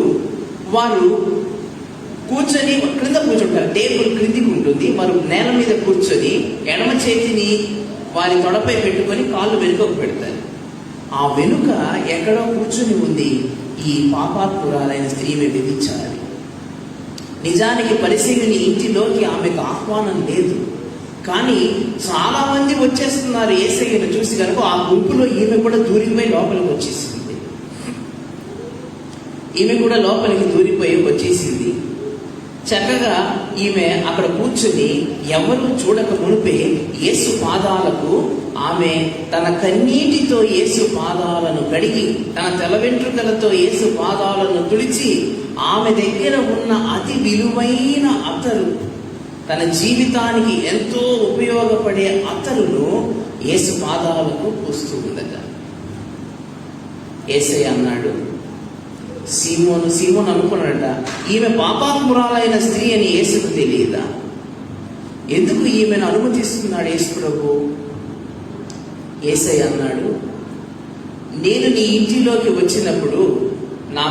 వారు కూర్చొని క్రింద కూర్చుంటారు. టేబుల్ క్రిందికి ఉంటుంది. వారు నేల మీద కూర్చొని ఎడమ చేతిని వారి తొడపై పెట్టుకొని కాళ్ళు వెనుకకు పెడతారు. ఆ వెనుక ఎక్కడో కూర్చొని ఉంది ఈ పాపాత్మురాలైన స్త్రీ వ్యభిచారి. నిజానికి పరిశీలిని ఇంటిలోకి ఆమెకు ఆహ్వానం లేదు, కానీ చాలా మంది వచ్చేస్తున్నారు యేసయ్యను చూసి కనుక ఆ గుంపులో ఈమె కూడా దూరిపోయి లోపలికి వచ్చేసింది. ఈమె కూడా లోపలికి దూరిపోయి వచ్చేసింది. చక్కగా ఈమె అక్కడ కూర్చుని ఎవరు చూడక మునిపే యేసు పాదాలకు ఆమె తన కన్నీటితో యేసు పాదాలను కడిగి, తన తెల వెంట్రుకలతో యేసు పాదాలను తుడిచి, ఆమె దగ్గర ఉన్న అతి విలువైన అతరు, తన జీవితానికి ఎంతో ఉపయోగపడే అతరును యేసు పాదాలకు పూస్తూ ఉందట. యేసయ్య అన్నాడు, సీమోను అనుకున్నాడట, ఈమె పాపాత్మురాలైన స్త్రీ అని యేసుకు తెలియదా? ఎందుకు ఈమెను అనుమతిస్తున్నాడు యేసు ప్రభు? యేసయ్య అన్నాడు, నేను నీ ఇంటిలోకి వచ్చినప్పుడు నా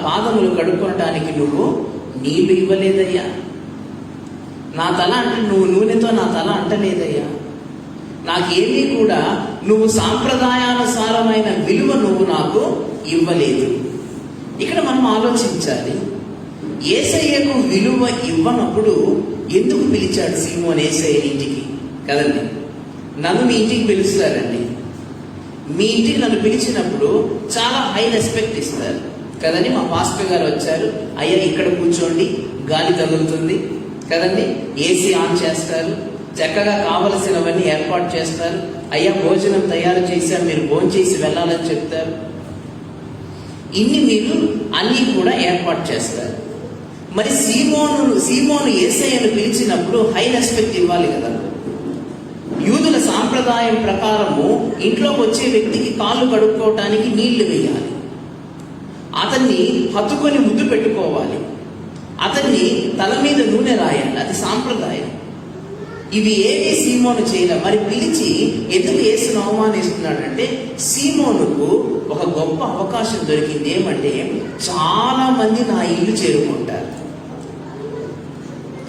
పాదములు కడుక్కొనడానికి నువ్వు నీళ్లు ఇవ్వలేదయ్యా. నా తల అంటే నువ్వు నూనెతో నా తల అంటలేదయ్యా. నాకేమీ కూడా నువ్వు సాంప్రదాయానుసారమైన విలువ నువ్వు నాకు ఇవ్వలేదు. ఇక్కడ మనం ఆలోచించాలి, యేసయ్యకు విలువ ఇవ్వనప్పుడు ఎందుకు పిలిచాడు సీమోన్ యేసయ్య ఇంటికి? కదండి, నన్ను మీ ఇంటికి పిలుస్తారండి, మీ ఇంటికి నన్ను పిలిచినప్పుడు చాలా హై రెస్పెక్ట్ ఇస్తారు కదండి. మా పాస్టర్ గారు వచ్చారు, అయ్యా ఇక్కడ కూర్చోండి, గాలి తగులుతుంది కదండి, ఏసీ ఆన్ చేస్తారు, చక్కగా కావలసినవన్నీ ఏర్పాటు చేస్తారు, అయ్యా భోజనం తయారు చేశారు, మీరు భోజనం చేసి వెళ్ళాలని చెప్తారు. ఇన్ని మీరు అన్నీ కూడా ఏర్పాటు చేస్తారు. మరి సీమోను యేసయ్యను పిలిచినప్పుడు హై రెస్పెక్ట్ ఇవ్వాలి కదా. యూదుల సాంప్రదాయం ప్రకారము ఇంట్లోకి వచ్చే వ్యక్తికి కాళ్ళు కడుక్కోవటానికి నీళ్లు వేయాలి, అతన్ని హత్తుకొని ముద్దు పెట్టుకోవాలి, అతన్ని తల మీద నూనె రాయాలి, అది సాంప్రదాయం. ఇవి ఏమీ సీమోను చేయలే. మరి పిలిచి ఎందుకు యేసును అవమానిస్తున్నాడంటే, సీమోనుకు ఒక గొప్ప అవకాశం దొరికింది. ఏమంటే, చాలా మంది నా ఇల్లు చేరుకుంటారు.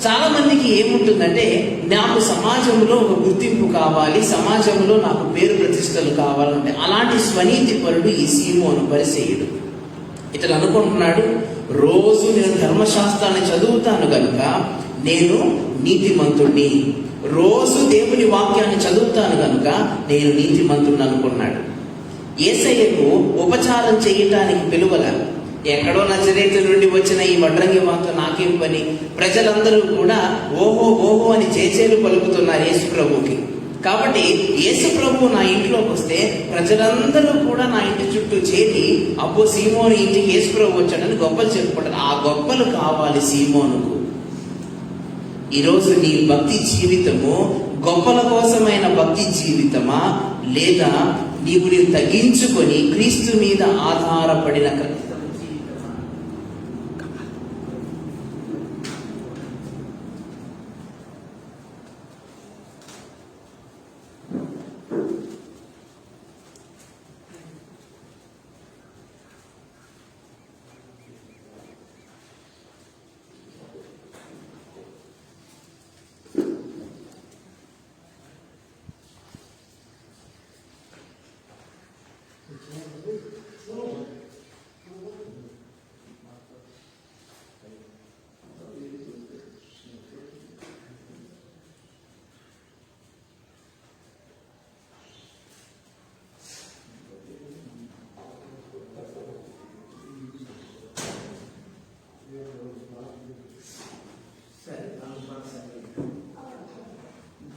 చాలా మందికి ఏముంటుందంటే, నాకు సమాజంలో ఒక గుర్తింపు కావాలి, సమాజంలో నాకు పేరు ప్రతిష్టలు కావాలంటే, అలాంటి స్వనీతి పరుడు ఈ సీమోను పరిసయ్యుడు. ఇతను అనుకుంటున్నాడు, రోజు నేను ధర్మశాస్త్రాన్ని చదువుతాను కనుక నేను నీతిమంతుడిని, రోజు దేవుని వాక్యాన్ని చదువుతాను కనుక నేను నీతిమంతుడిని అనుకున్నాడు. యేసయ్యకు ఉపచారం చేయటానికి పిలువల, ఎక్కడో నజరేతు నుండి వచ్చిన ఈ వడ్రంగి మాతో నాకేం పని? ప్రజలందరూ కూడా ఓహో ఓహో అని చేచేలు పలుకుతున్నారు యేసు ప్రభుకి. కాబట్టి యేసు ప్రభు నా ఇంట్లోకి వస్తే ప్రజలందరూ కూడా నా ఇంటి చుట్టూ చేరి, అబ్బో సీమోను ఇంటికి యేసు ప్రభు వచ్చాడని గొప్పలు చెప్పుకుంటారు. ఆ గొప్పలు కావాలి సీమోనుకు. ఈరోజు నీ భక్తి జీవితము గొప్పల కోసమైన భక్తి జీవితమా, లేదా నీవు తగ్గించుకొని క్రీస్తు మీద ఆధారపడిన జీవితమా?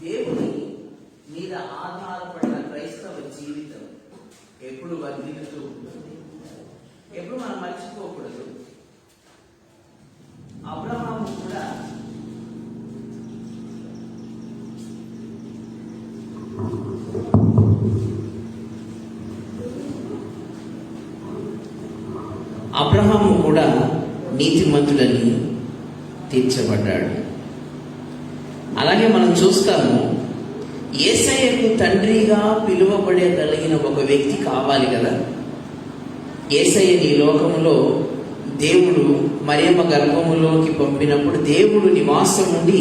దేవుని మీద ఆధారపడిన క్రైస్తవ జీవితం ఎప్పుడు వర్ధిల్లుతూ ఉంటుంది. ఎప్పుడు మనం మర్చిపోకూడదు. అబ్రహాము కూడా నీతిమంతుడని తీర్చబడ్డాడు. అలాగే మనం చూస్తాము, యేసయ్యకు తండ్రిగా పిలువబడగలిగిన ఒక వ్యక్తి కావాలి కదా. యేసయ్యని ఈ లోకములో దేవుడు మరియమ్మ గర్భములోకి పంపినప్పుడు దేవుడు నివాసం ఉండి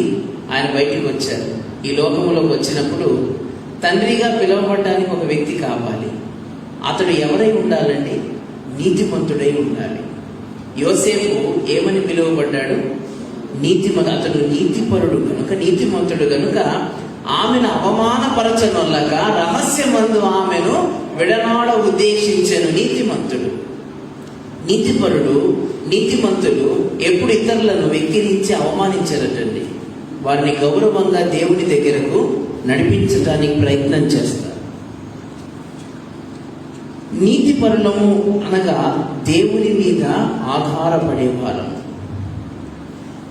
ఆయన బయటికి వచ్చారు. ఈ లోకములోకి వచ్చినప్పుడు తండ్రిగా పిలువబడడానికి ఒక వ్యక్తి కావాలి. అతడు ఎవరై ఉండాలండి? నీతిమంతుడై ఉండాలి. యోసేపు ఏమని పిలువబడ్డాడు? అతడు నీతిపరుడు కనుక, నీతిమంతుడు కనుక ఆమెను అవమానపరచనొల్లక రహస్యమందు ఆమెను విడనాడ ఉద్దేశించెను. నీతిమంతుడు, నీతిపరుడు, నీతిమంతులు ఎప్పుడు ఇతరులను వెక్కిరించి అవమానించరటండి. వారిని గౌరవంగా దేవుని దగ్గరకు నడిపించడానికి ప్రయత్నం చేస్తారు. నీతిపరులము అనగా దేవుని మీద ఆధారపడేవారు.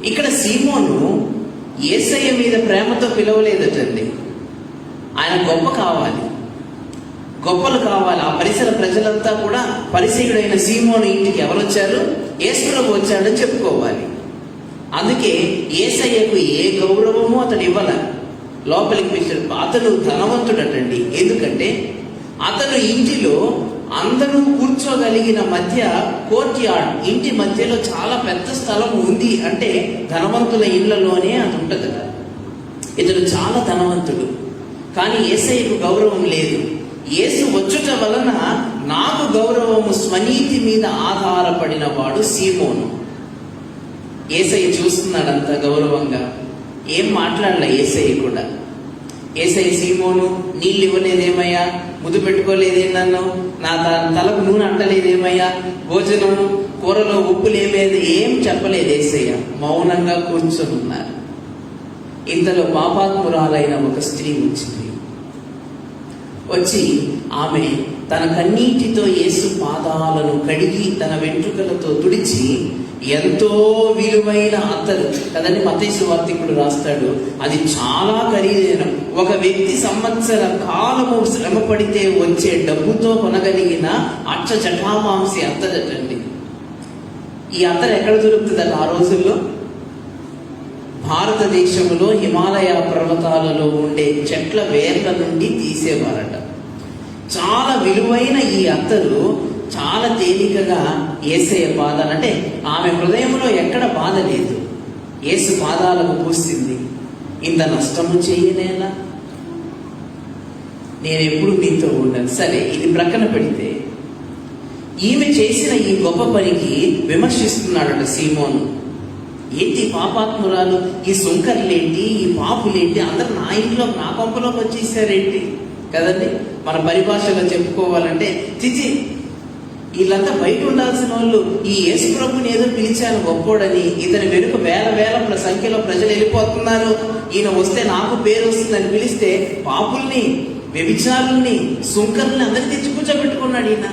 ఇక్కడ సీమోను యేసయ్య మీద ప్రేమతో పిలవలేదటండి. ఆయన గొప్ప కావాలి, గొప్పలు కావాలి. ఆ పరిసర ప్రజలంతా కూడా పరిసయుడైన సీమోను ఇంటికి ఎవరు వచ్చారు? యేసుప్రభు వచ్చాడని చెప్పుకోవాలి. అందుకే యేసయ్యకు ఏ గౌరవము అతడు ఇవ్వాల, లోపలికి పిలిచాడు. అతడు ధనవంతుడటండి. ఎందుకంటే అతను ఇంటిలో అందరూ కూర్చోగలిగిన మధ్య కోర్ట్ యార్డ్, ఇంటి మధ్యలో చాలా పెద్ద స్థలం ఉంది అంటే ధనవంతుల ఇళ్లలోనే అది ఉంటుంది కదా. ఇతడు చాలా ధనవంతుడు, కానీ యేసయ్యకు గౌరవం లేదు. యేసు వచ్చుట వలన నాకు గౌరవము స్వనీతి మీద ఆధారపడిన వాడు సీమోను. యేసయ్య చూస్తున్నాడు అంత గౌరవంగా, ఏం మాట్లాడలే యేసయ్య కూడా. యేసయ్య సీమోను నీళ్ళు ఇవ్వలేదేమయ్యా, ముద్దు పెట్టుకోలేదే నన్ను, నా తలకు నూనె అంటలేదేమయ్యా, భోజనం కూరలో ఉప్పు లేలేదు, ఏం చెప్పలేదు యేసయ్య. మౌనంగా కూర్చొని ఉన్నారు. ఇంతలో పాపాత్మురాలైన ఒక స్త్రీ వచ్చింది. వచ్చి ఆమె తన కన్నీటితో యేసు పాదాలను కడిగి తన వెంట్రుకలతో తుడిచి, ఎంతో విలువైన అత్తరు కదండి, మత్తయి సువార్తికుడు రాస్తాడు, అది చాలా ఖరీదైన, ఒక వ్యక్తి సంవత్సర కాలము శ్రమ పడితే వచ్చే డబ్బుతో కొనగలిగిన అచ్చ జటామాంసి అత్తరటండి. ఈ అత్తరు ఎక్కడ దొరుకుతుందండి ఆ రోజుల్లో? భారతదేశంలో హిమాలయ పర్వతాలలో ఉండే చెట్ల వేర్ల నుండి తీసేవారట. చాలా విలువైన ఈ అత్తరు చాలా తేలికగా యేసయ్య పాదాలు, అంటే ఆమె హృదయంలో ఎక్కడ బాధ లేదు, యేసు పాదాలకు పూసింది. ఇంత నష్టము చేయనేలా, నేను ఎప్పుడు మీతో ఉండను. సరే, ఇది ప్రక్కన పెడితే ఈమె చేసిన ఈ గొప్ప పనికి విమర్శిస్తున్నాడట సీమోను. ఏంటి పాపాత్మురాలు, ఈ సుంకర్లేంటి, ఈ పాపులేంటి, అందరు నా ఇంట్లో నా కొంపలోకి వచ్చేసారేంటి కదండి. మన పరిభాషలో చెప్పుకోవాలంటే, చిచి వీళ్ళంతా బయట ఉండాల్సిన వాళ్ళు, ఈ యేసు ప్రభుని ఏదో పిలిచాను గొప్పోడని, ఇతని వెనుక వేల వేల సంఖ్యలో ప్రజలు వెళ్ళిపోతున్నారు, ఈయన వస్తే నాకు పేరు వస్తుందని పిలిస్తే పాపుల్ని, వ్యభిచారుల్ని, సుంకర్ని అందరినీ తెచ్చి కూర్చోబెట్టుకున్నాడు ఈయన.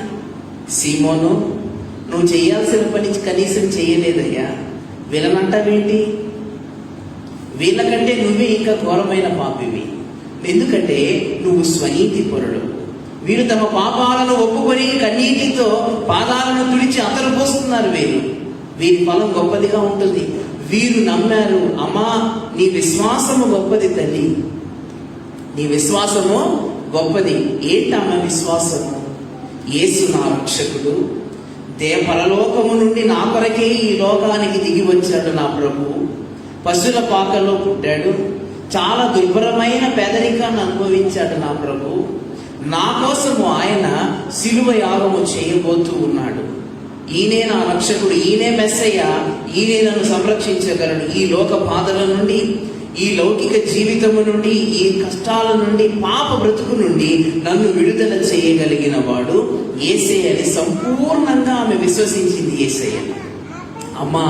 సీమోను, నువ్వు చేయాల్సిన పని కనీసం చేయలేదయ్యా, వీళ్ళనంటావేంటి? వీళ్ళకంటే నువ్వే ఇంకా ఘోరమైన పాపివి. ఎందుకంటే నువ్వు స్వనీతి పరుడు. వీరు తమ పాపాలను ఒప్పుకొని కన్నీటితో పాదాలను తుడిచి అతను పోస్తున్నారు. వీరి ఫలం గొప్పదిగా ఉంటుంది. వీరు నమ్మారు. అమ్మా, నీ విశ్వాసము గొప్పది తల్లి, నీ విశ్వాసము గొప్పది. ఏంటమ్మ విశ్వాసము? యేసు నా రక్షకుడు, పరలోకము నుండి నా కొరకే ఈ లోకానికి దిగి వచ్చాడు నా ప్రభు. పశువుల పాకల్లో పుట్టాడు, చాలా దుర్భరమైన పేదరికాన్ని అనుభవించాడు నా ప్రభు. నా కోసము ఆయన సిలువ యాగము చేయబోతూ ఉన్నాడు. ఈయనే నా రక్షకుడు, ఈయనే మెస్సయ్య, ఈయనే నన్ను సంరక్షించగలడు. ఈ లోక బాధల నుండి, ఈ లౌకిక జీవితము నుండి, ఈ కష్టాల నుండి, పాప బ్రతుకు నుండి నన్ను విడుదల చేయగలిగిన వాడు యేసయ్యని సంపూర్ణంగా ఆమె విశ్వసించింది. యేసయ్య, అమ్మా,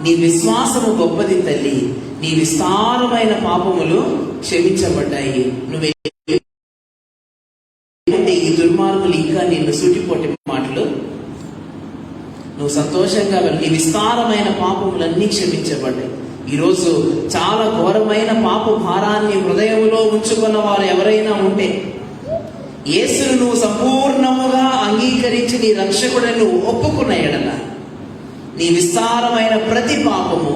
నీ విశ్వాసము గొప్పది తల్లి, నీ విస్తారమైన పాపములు క్షమించబడ్డాయి. నువ్వు ఈ దుర్మార్గులు ఇంకా నిన్ను సూటిపోటి మాటలు, నువ్వు సంతోషంగా నీ విస్తారమైన పాపములన్నీ క్షమించబడ్డాయి. ఈరోజు చాలా ఘోరమైన పాప భారాన్ని హృదయంలో ఉంచుకున్న వారు ఎవరైనా ఉంటే, యేసును నువ్వు సంపూర్ణముగా అంగీకరించి నీ రక్షకుడిని నువ్వు ఒప్పుకున్న ఎడల, నీ విస్తారమైన ప్రతి పాపము,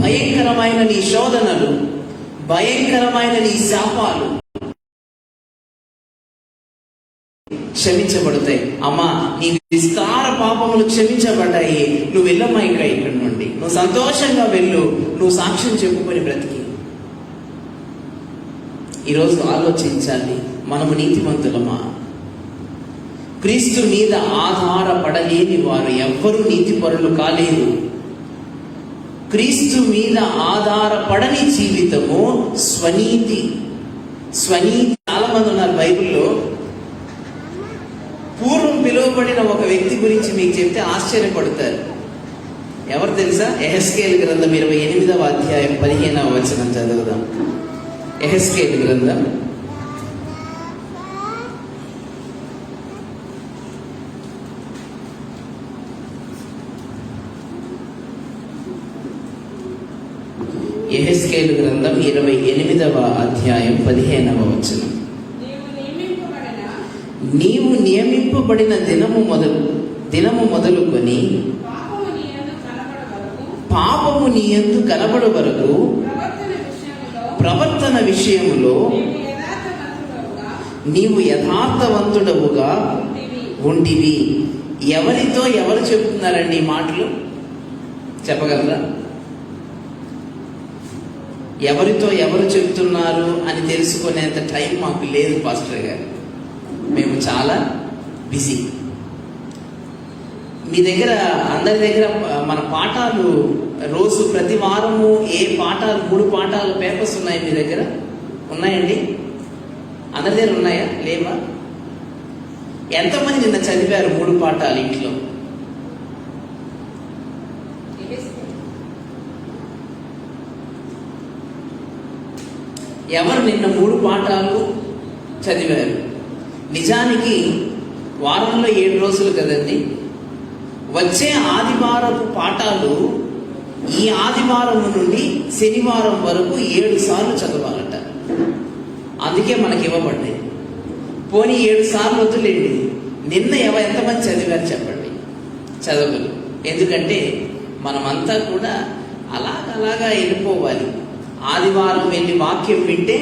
భయంకరమైన నీ శోధనలు, భయంకరమైన నీ శాపాలు క్షమించబడతాయి. అమ్మా, నీ విస్తార పాపములు క్షమించబడ్డాయి. నువ్వు వెళ్ళమ్మా ఇక్కడి నుండి, నువ్వు సంతోషంగా వెళ్ళు, నువ్వు సాక్ష్యం చెప్పుకొని బ్రతికి. ఈరోజు ఆలోచించాలి, మనము నీతిమంతులమా? క్రీస్తు మీద ఆధారపడలేని వారు ఎవ్వరూ నీతిపరులు కాలేదు. క్రీస్తు మీద ఆధారపడని జీవితము స్వనీతి. చాలా మంది ఉన్నారు బైబిల్లో. పూర్వం పిలువబడిన ఒక వ్యక్తి గురించి మీకు చెప్తే ఆశ్చర్యపడతారు. ఎవరు తెలుసా? యెహెజ్కేలు గ్రంథం 28వ అధ్యాయం 15వ వచనం చదువుదాం. యెహెజ్కేలు గ్రంథం 28వ అధ్యాయం 15వ వచనం. నీవు నియమింపబడిన దినము మొదలుకొని పాపము నీ యందు కనబడు వరకు ప్రవర్తన విషయములో నీవు యథార్థవంతుడవుగా ఉండివి. ఎవరితో ఎవరు చెప్తున్నారండి ఈ మాటలు? చెప్పగలరా? ఎవరితో ఎవరు చెప్తున్నారు అని తెలుసుకునేంత టైం మాకు లేదు పాస్టర్ గారు. మేము చాలా బిజీ. మీ దగ్గర అందరి దగ్గర మన పాఠాలు రోజు ప్రతి వారము ఏ పాఠాలు 3 పాఠాలు పేపర్స్ ఉన్నాయి మీ దగ్గర? ఉన్నాయండి? అందరి దగ్గర ఉన్నాయా లేవా? ఎంతమంది నిన్న చదివారు 3 పాఠాలు ఇంట్లో? ఎవరు నిన్న 3 పాఠాలు చదివారు? నిజానికి వారంలో 7 రోజులు కదండి. వచ్చే ఆదివారపు పాఠాలు ఈ ఆదివారం నుండి శనివారం వరకు 7 సార్లు చదవాలట. అందుకే మనకి ఇవ్వబడ్డాయి. పోనీ 7 సార్లు వద్దులేండి, నిన్న ఎంతమంది చదివారు చెప్పండి? చదవరు. ఎందుకంటే మనమంతా కూడా అలాగా వెళ్ళిపోవాలి. ఆదివారం వెళ్ళి వాక్యం వింటే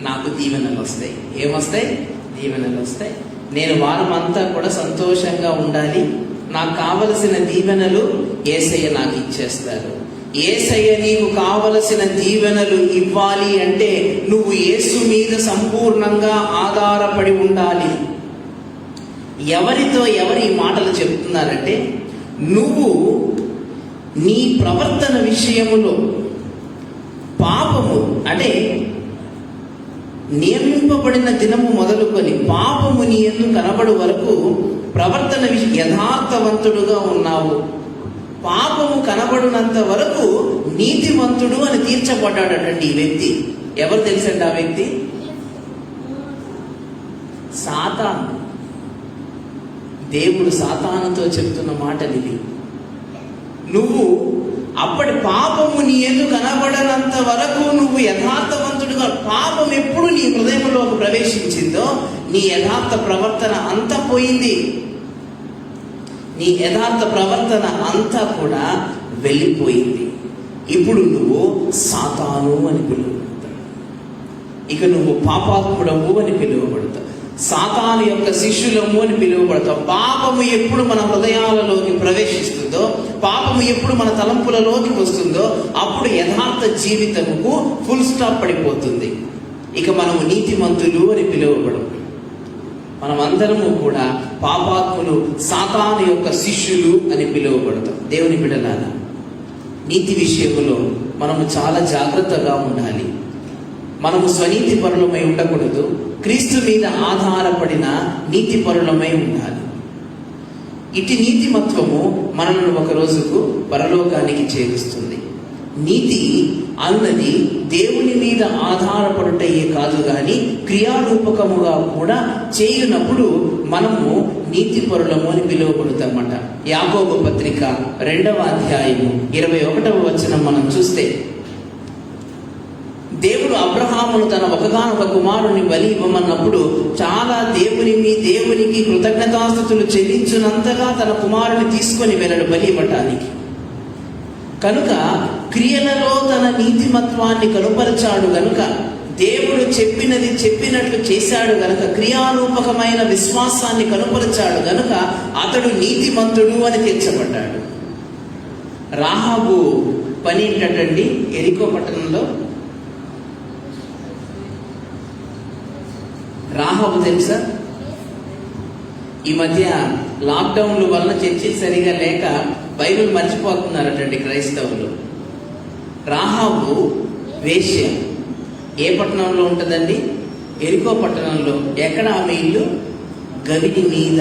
నాకు దీవెనలు వస్తాయి. ఏమొస్తాయి? దీవెనలు వస్తాయి. నేను వారం అంతా కూడా సంతోషంగా ఉండాలి. నాకు కావలసిన దీవెనలు యేసయ్య నాకు ఇచ్చేస్తారు. యేసయ్య నీకు కావలసిన దీవెనలు ఇవ్వాలి అంటే నువ్వు యేసు మీద సంపూర్ణంగా ఆధారపడి ఉండాలి. ఎవరితో ఎవరు ఈ మాటలు చెప్తున్నారంటే, నువ్వు నీ ప్రవర్తన విషయములో పాపము అంటే నియమింపబడిన దినము మొదలుకొని పాపము నీ యందు కనబడు వరకు ప్రవర్తన యథార్థవంతుడుగా ఉన్నావు. పాపము కనబడినంత వరకు నీతిమంతుడు అని తీర్చబడ్డాడటండి ఈ వ్యక్తి. ఎవరు తెలుసండి ఆ వ్యక్తి? సాతాను. దేవుడు సాతానుతో చెప్తున్న మాటలు ఇవి. నువ్వు అప్పటి పాపము నీ యందు కనబడనంత వరకు నువ్వు యథార్థవంతుడుగా, పాపం ఎప్పుడు నీ హృదయంలోకి ప్రవేశించిందో నీ యథార్థ ప్రవర్తన అంతా పోయింది. నీ యథార్థ ప్రవర్తన అంతా కూడా వెళ్ళిపోయింది. ఇప్పుడు నువ్వు సాతాను అని పిలువబడతావు. ఇక నువ్వు పాపాత్ముడవు అని పిలువబడతావు. సాతాను యొక్క శిష్యులము అని పిలువబడతావు. పాపము ఎప్పుడు మన హృదయాలలోకి ప్రవేశిస్తుందో, పాపము ఎప్పుడు మన తలంపులలోకి వస్తుందో అప్పుడు యథార్థ జీవితముకు ఫుల్ స్టాప్ పడిపోతుంది. ఇక మనము నీతిమంతులు అని పిలువబడము. మనమందరము కూడా పాపాత్ములు, సాతాను యొక్క శిష్యులు అని పిలువబడతాం. దేవుని బిడ్డలారా, నీతి విషయంలో మనము చాలా జాగ్రత్తగా ఉండాలి. మనము స్వనీతి పరులమై ఉండకూడదు. క్రీస్తు మీద ఆధారపడిన నీతి పరులమై ఉండాలి. ఇటు నీతిమత్వము మనల్ని ఒక రోజుకు పరలోకానికి చేరుస్తుంది. నీతి అన్నది దేవుని మీద ఆధారపడుటయే కాదు గాని క్రియారూపకముగా కూడా చేయునప్పుడు మనము నీతి పరులము అని పిలువబడతామట. యాకోబు పత్రిక 2వ అధ్యాయము 21వ వచనం మనం చూస్తే, దేవుడు అబ్రహామును తన ఒకగానొక కుమారుని బలి ఇవ్వమన్నప్పుడు చాలా దేవునికి కృతజ్ఞతాస్తుతులు చెల్లించినంతగా తన కుమారుని తీసుకొని వెళ్ళడు బలి ఇవ్వటానికి. కనుక క్రియలలో తన నీతిమత్వాన్ని కనుపరిచాడు గనుక, దేవుడు చెప్పినట్లు చేశాడు గనుక, క్రియారూపకమైన విశ్వాసాన్ని కనుపరిచాడు గనుక అతడు నీతిమంతుడు అని తీర్చబడ్డాడు. రాహాబు పని ఏంటండి? ఎరికో పట్టణంలో రాహాబు తెలుసా? ఈ మధ్య లాక్డౌన్ల వలన చర్చలు సరిగా లేక బైబిల్ మర్చిపోతున్నారటండి క్రైస్తవులు. రాహాబు వేశ్య. ఏ పట్టణంలో ఉంటుందండి? ఎరికో పట్టణంలో. ఎక్కడ ఆమె ఇల్లు? గవిని మీద.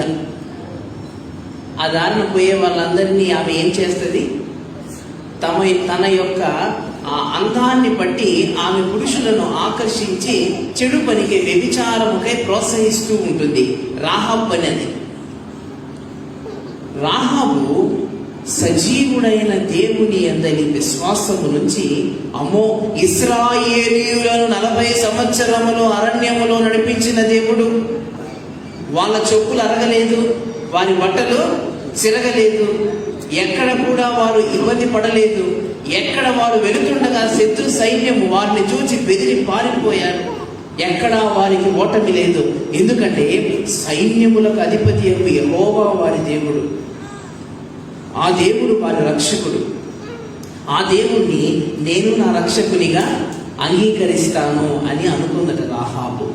ఆ దారిన పోయే వాళ్ళందరినీ ఆమె ఏం చేస్తుంది? తన యొక్క ఆ అందాన్ని బట్టి ఆమె పురుషులను ఆకర్షించి చెడు పనికి, వ్యభిచారముకై ప్రోత్సహిస్తూ ఉంటుంది. రాహాబు పని అది. రాహాబు సజీవుడైన దేవుని యందలి విశ్వాసము నుంచి, అమ్మో, ఇశ్రాయేలీయులను 40 సంవత్సరములు అరణ్యములో నడిపించిన దేవుడు, వాళ్ళ చెప్పులు అరగలేదు, వారి బట్టలు చిరగలేదు, ఎక్కడ కూడా వారు ఇబ్బంది పడలేదు, ఎక్కడ వారు వెళుతుండగా శత్రు సైన్యము వారిని చూచి బెదిరి పారిపోయారు, ఎక్కడా వారికి ఓటమి లేదు. ఎందుకంటే సైన్యములకు అధిపతి యెహోవా వారి దేవుడు. ఆ దేవుడు వారి రక్షకుడు. ఆ దేవుణ్ణి నేను నా రక్షకునిగా అంగీకరిస్తాను అని అనుకున్నట రాహాబు.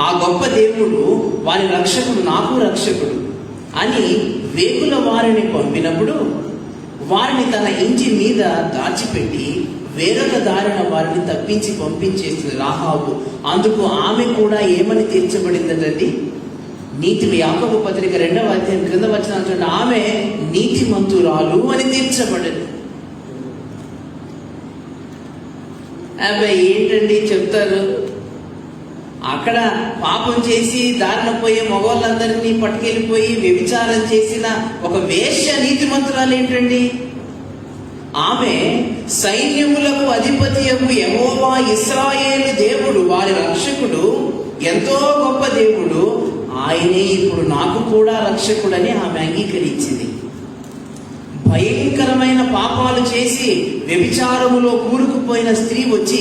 ఆ గొప్ప దేవుడు వారి రక్షకుడు, నాకు రక్షకుడు అని వేగుల వారిని పంపినప్పుడు వారిని తన ఇంటి మీద దాచిపెట్టి వేరొక దారిన వారిని తప్పించి పంపించేసింది రాహాబు. అందుకు ఆమె కూడా ఏమని తీర్చబడిందండి? నీతి. యాకోబు పత్రిక 2వ అధ్యాయం క్రింద వచ్చిన ఆమె నీతిమంతురాలు అని తీర్చబడింది. అబ్బాయి ఏంటండి చెప్తారు, అక్కడ పాపం చేసి దారిన పోయే మగవాళ్ళందరినీ పట్టుకెళ్ళిపోయి వ్యభిచారం చేసిన ఒక వేశ్య నీతిమంతురాలు ఏంటండి? ఆమె సైన్యములకు అధిపతియగు యెహోవా ఇశ్రాయేలు దేవుడు, వారి రక్షకుడు, ఎంతో గొప్ప దేవుడు, ఆయనే ఇప్పుడు నాకు కూడా రక్షకుడని ఆమె అంగీకరించింది. భయంకరమైన పాపాలు చేసి వ్యభిచారములో కూరుకుపోయిన స్త్రీ వచ్చి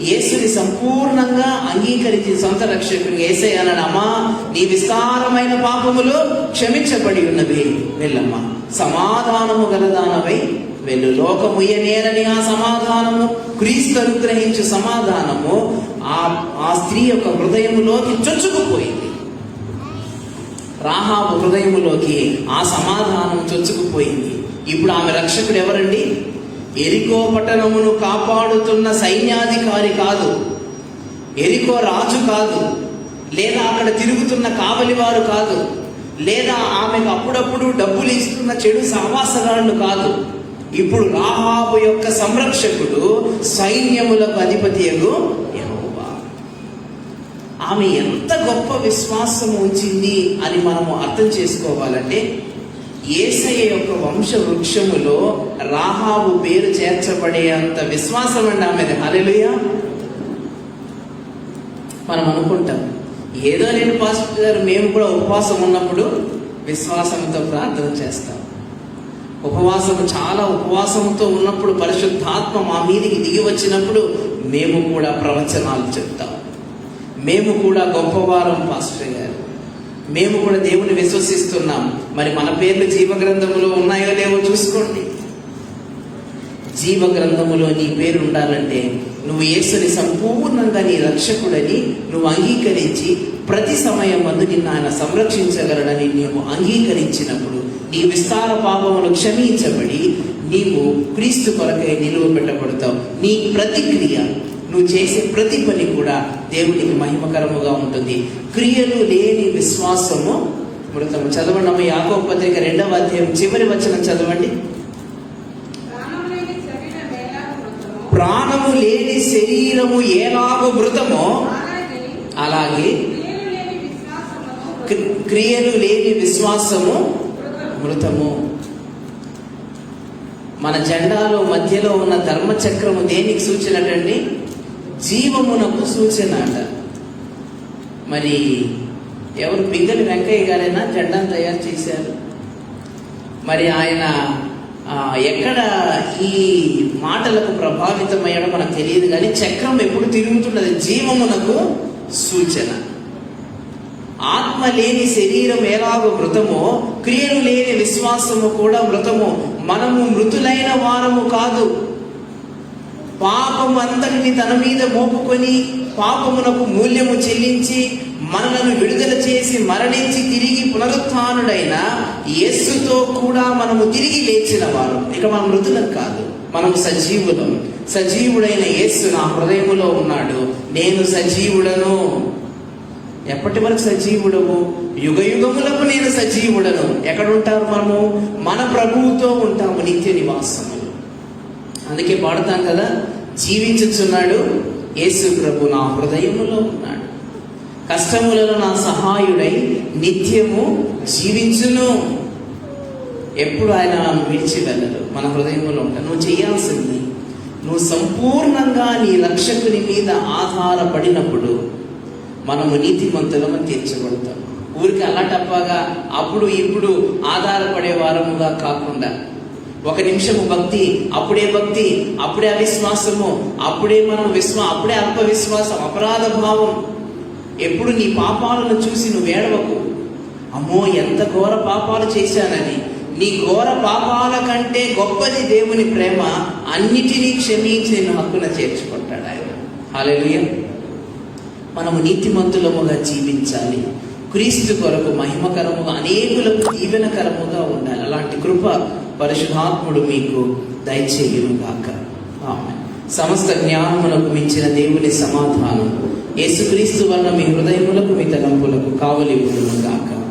యేసుని సంపూర్ణంగా అంగీకరించి సొంత రక్షకుడు యేసయ్య అన్నాడు, అమ్మా నీ విస్తారమైన పాపములు క్షమించబడి ఉన్నవి, వెళ్ళమ్మా, సమాధానము గలదానవై వెళ్ళు. లోకముయ్యనేరని ఆ సమాధానము, క్రీస్తు అనుగ్రహించు సమాధానము ఆ స్త్రీ యొక్క హృదయములోకి చొచ్చుకుపోయింది. రాహాబు హృదయములోకి ఆ సమాధానం చొచ్చుకుపోయింది. ఇప్పుడు ఆమె రక్షకుడు ఎవరండి? ఎరికో పట్టణమును కాపాడుతున్న సైన్యాధికారి కాదు, ఎరికో రాజు కాదు, లేదా అక్కడ తిరుగుతున్న కావలివారు కాదు, లేదా ఆమెకు అప్పుడప్పుడు డబ్బులు ఇస్తున్న చెడు సహవాసగాళ్ళు కాదు. ఇప్పుడు రాహాబు యొక్క సంరక్షకుడు, సైన్యములకు అధిపతియగు యెహోవా. ఆమె ఎంత గొప్ప విశ్వాసం ఉంచింది అని మనము అర్థం చేసుకోవాలంటే, యేసయ్య యొక్క వంశ వృక్షములో రాహాబు పేరు చేర్చబడే అంత విశ్వాసం అండి ఆమెది. హల్లెలూయా. మనం అనుకుంటాం ఏదో నేను పాస్టర్ గారు మేము కూడా ఉపవాసం ఉన్నప్పుడు విశ్వాసంతో ప్రార్థన చేస్తాం. చాలా ఉపవాసంతో ఉన్నప్పుడు పరిశుద్ధాత్మ మా మీదికి దిగి వచ్చినప్పుడు మేము కూడా ప్రవచనాలు చెప్తాం. మేము కూడా గొప్పవారం పాస్టర్ గారు, మేము కూడా దేవుని విశ్వసిస్తున్నాం. మరి మన పేర్లు జీవ గ్రంథములో ఉన్నాయో లేవో చూసుకోండి. జీవ గ్రంథములో నీ పేరు ఉండాలంటే నువ్వు యేసుని సంపూర్ణంగా నీ రక్షకుడని నువ్వు అంగీకరించి ప్రతి సమయం మందు నిన్ను ఆయన సంరక్షించగలడని నీవు అంగీకరించినప్పుడు నీ విస్తార పాపములు క్షమించబడి నీవు క్రీస్తు కొరకై నిలువ పెట్టబడతావు. నీ ప్రతిక్రియ, నువ్వు చేసే ప్రతి పని కూడా దేవునికి మహిమకరముగా ఉంటుంది. క్రియలు లేని విశ్వాసము మృతము. చదవండి యాకోబు పత్రిక 2వ అధ్యాయం చివరి వచనం చదవండి. ప్రాణము లేని శరీరము ఎలాగో మృతమో అలాగే క్రియలు లేని విశ్వాసము మృతము. మన జెండాలో మధ్యలో ఉన్న ధర్మచక్రము దేనికి సూచన అండి? జీవమునకు సూచన అట. మరి ఎవరు? పింగళి వెంకయ్య గారైనా జెండాను తయారు చేశారు. మరి ఆయన ఎక్కడ ఈ మాటలకు ప్రభావితమయ్యాడో మనకు తెలియదు, కానీ చక్రం ఎప్పుడు తిరుగుతున్నది? జీవమునకు సూచన. ఆత్మ లేని శరీరం ఎలాగో మృతమో క్రియలు లేని విశ్వాసము కూడా మృతము. మనము మృతులైన వారము కాదు. పాపము అంతటిని తన మీద మోపుకొని పాపమునకు మూల్యము చెల్లించి మనలను విడుదల చేసి మరణించి తిరిగి పునరుత్థానుడైన యేసుతో కూడా మనము తిరిగి లేచిన వారు. ఇక మనం మృతులం కాదు, మనం సజీవులం. సజీవుడైన యేసు నా హృదయములో ఉన్నాడు. నేను సజీవుడను. ఎప్పటి వరకు సజీవుడము? యుగ యుగములకు నేను సజీవుడను. ఎక్కడ ఉంటారు మనము? మన ప్రభువుతో ఉంటాము నిత్య నివాసము. అందుకే పాడుతాం కదా, జీవించుచున్నాడు యేసు ప్రభు నా హృదయములో ఉన్నాడు, కష్టములలో నా సహాయుడై నిత్యము జీవించును. ఎప్పుడు ఆయన విడిచి వెళ్ళడు, మన హృదయంలో ఉంటాడు. నువ్వు చేయాల్సింది, నువ్వు సంపూర్ణంగా నీ రక్షకుని మీద ఆధారపడినప్పుడు మనము నీతిమంతులము తీర్చబడతాం. ఊరికి అల్లటప్పగా అప్పుడు ఇప్పుడు ఆధారపడే వారముగా కాకుండా, ఒక నిమిషము భక్తి, అప్పుడే అవిశ్వాసము, అప్పుడే మనం అప్పుడే అల్ప విశ్వాసం, అపరాధ భావం. ఎప్పుడు నీ పాపాలను చూసి నువ్వు ఏడవకు, అమ్మో ఎంత ఘోర పాపాలు చేశానని. నీ ఘోర పాపాల కంటే గొప్పది దేవుని ప్రేమ. అన్నిటినీ క్షమించి నిన్ను హక్కున చేర్చుకుంటాడు ఆయన. హల్లెలూయా. మనము నీతిమంతులముగా జీవించాలి. క్రీస్తు కొరకు మహిమకరముగా, అనేకులకు దీవెనకరముగా ఉండాలి. అలాంటి కృప పరిశుద్ధాత్ముడు మీకు దయచేయును గాక. ఆమేన్. సమస్త జ్ఞానములకు మించిన దేవుని సమాధానం యేసుక్రీస్తు వలన మీ హృదయములకు, మీ తలంపులకు కావలి ఉండును గాక.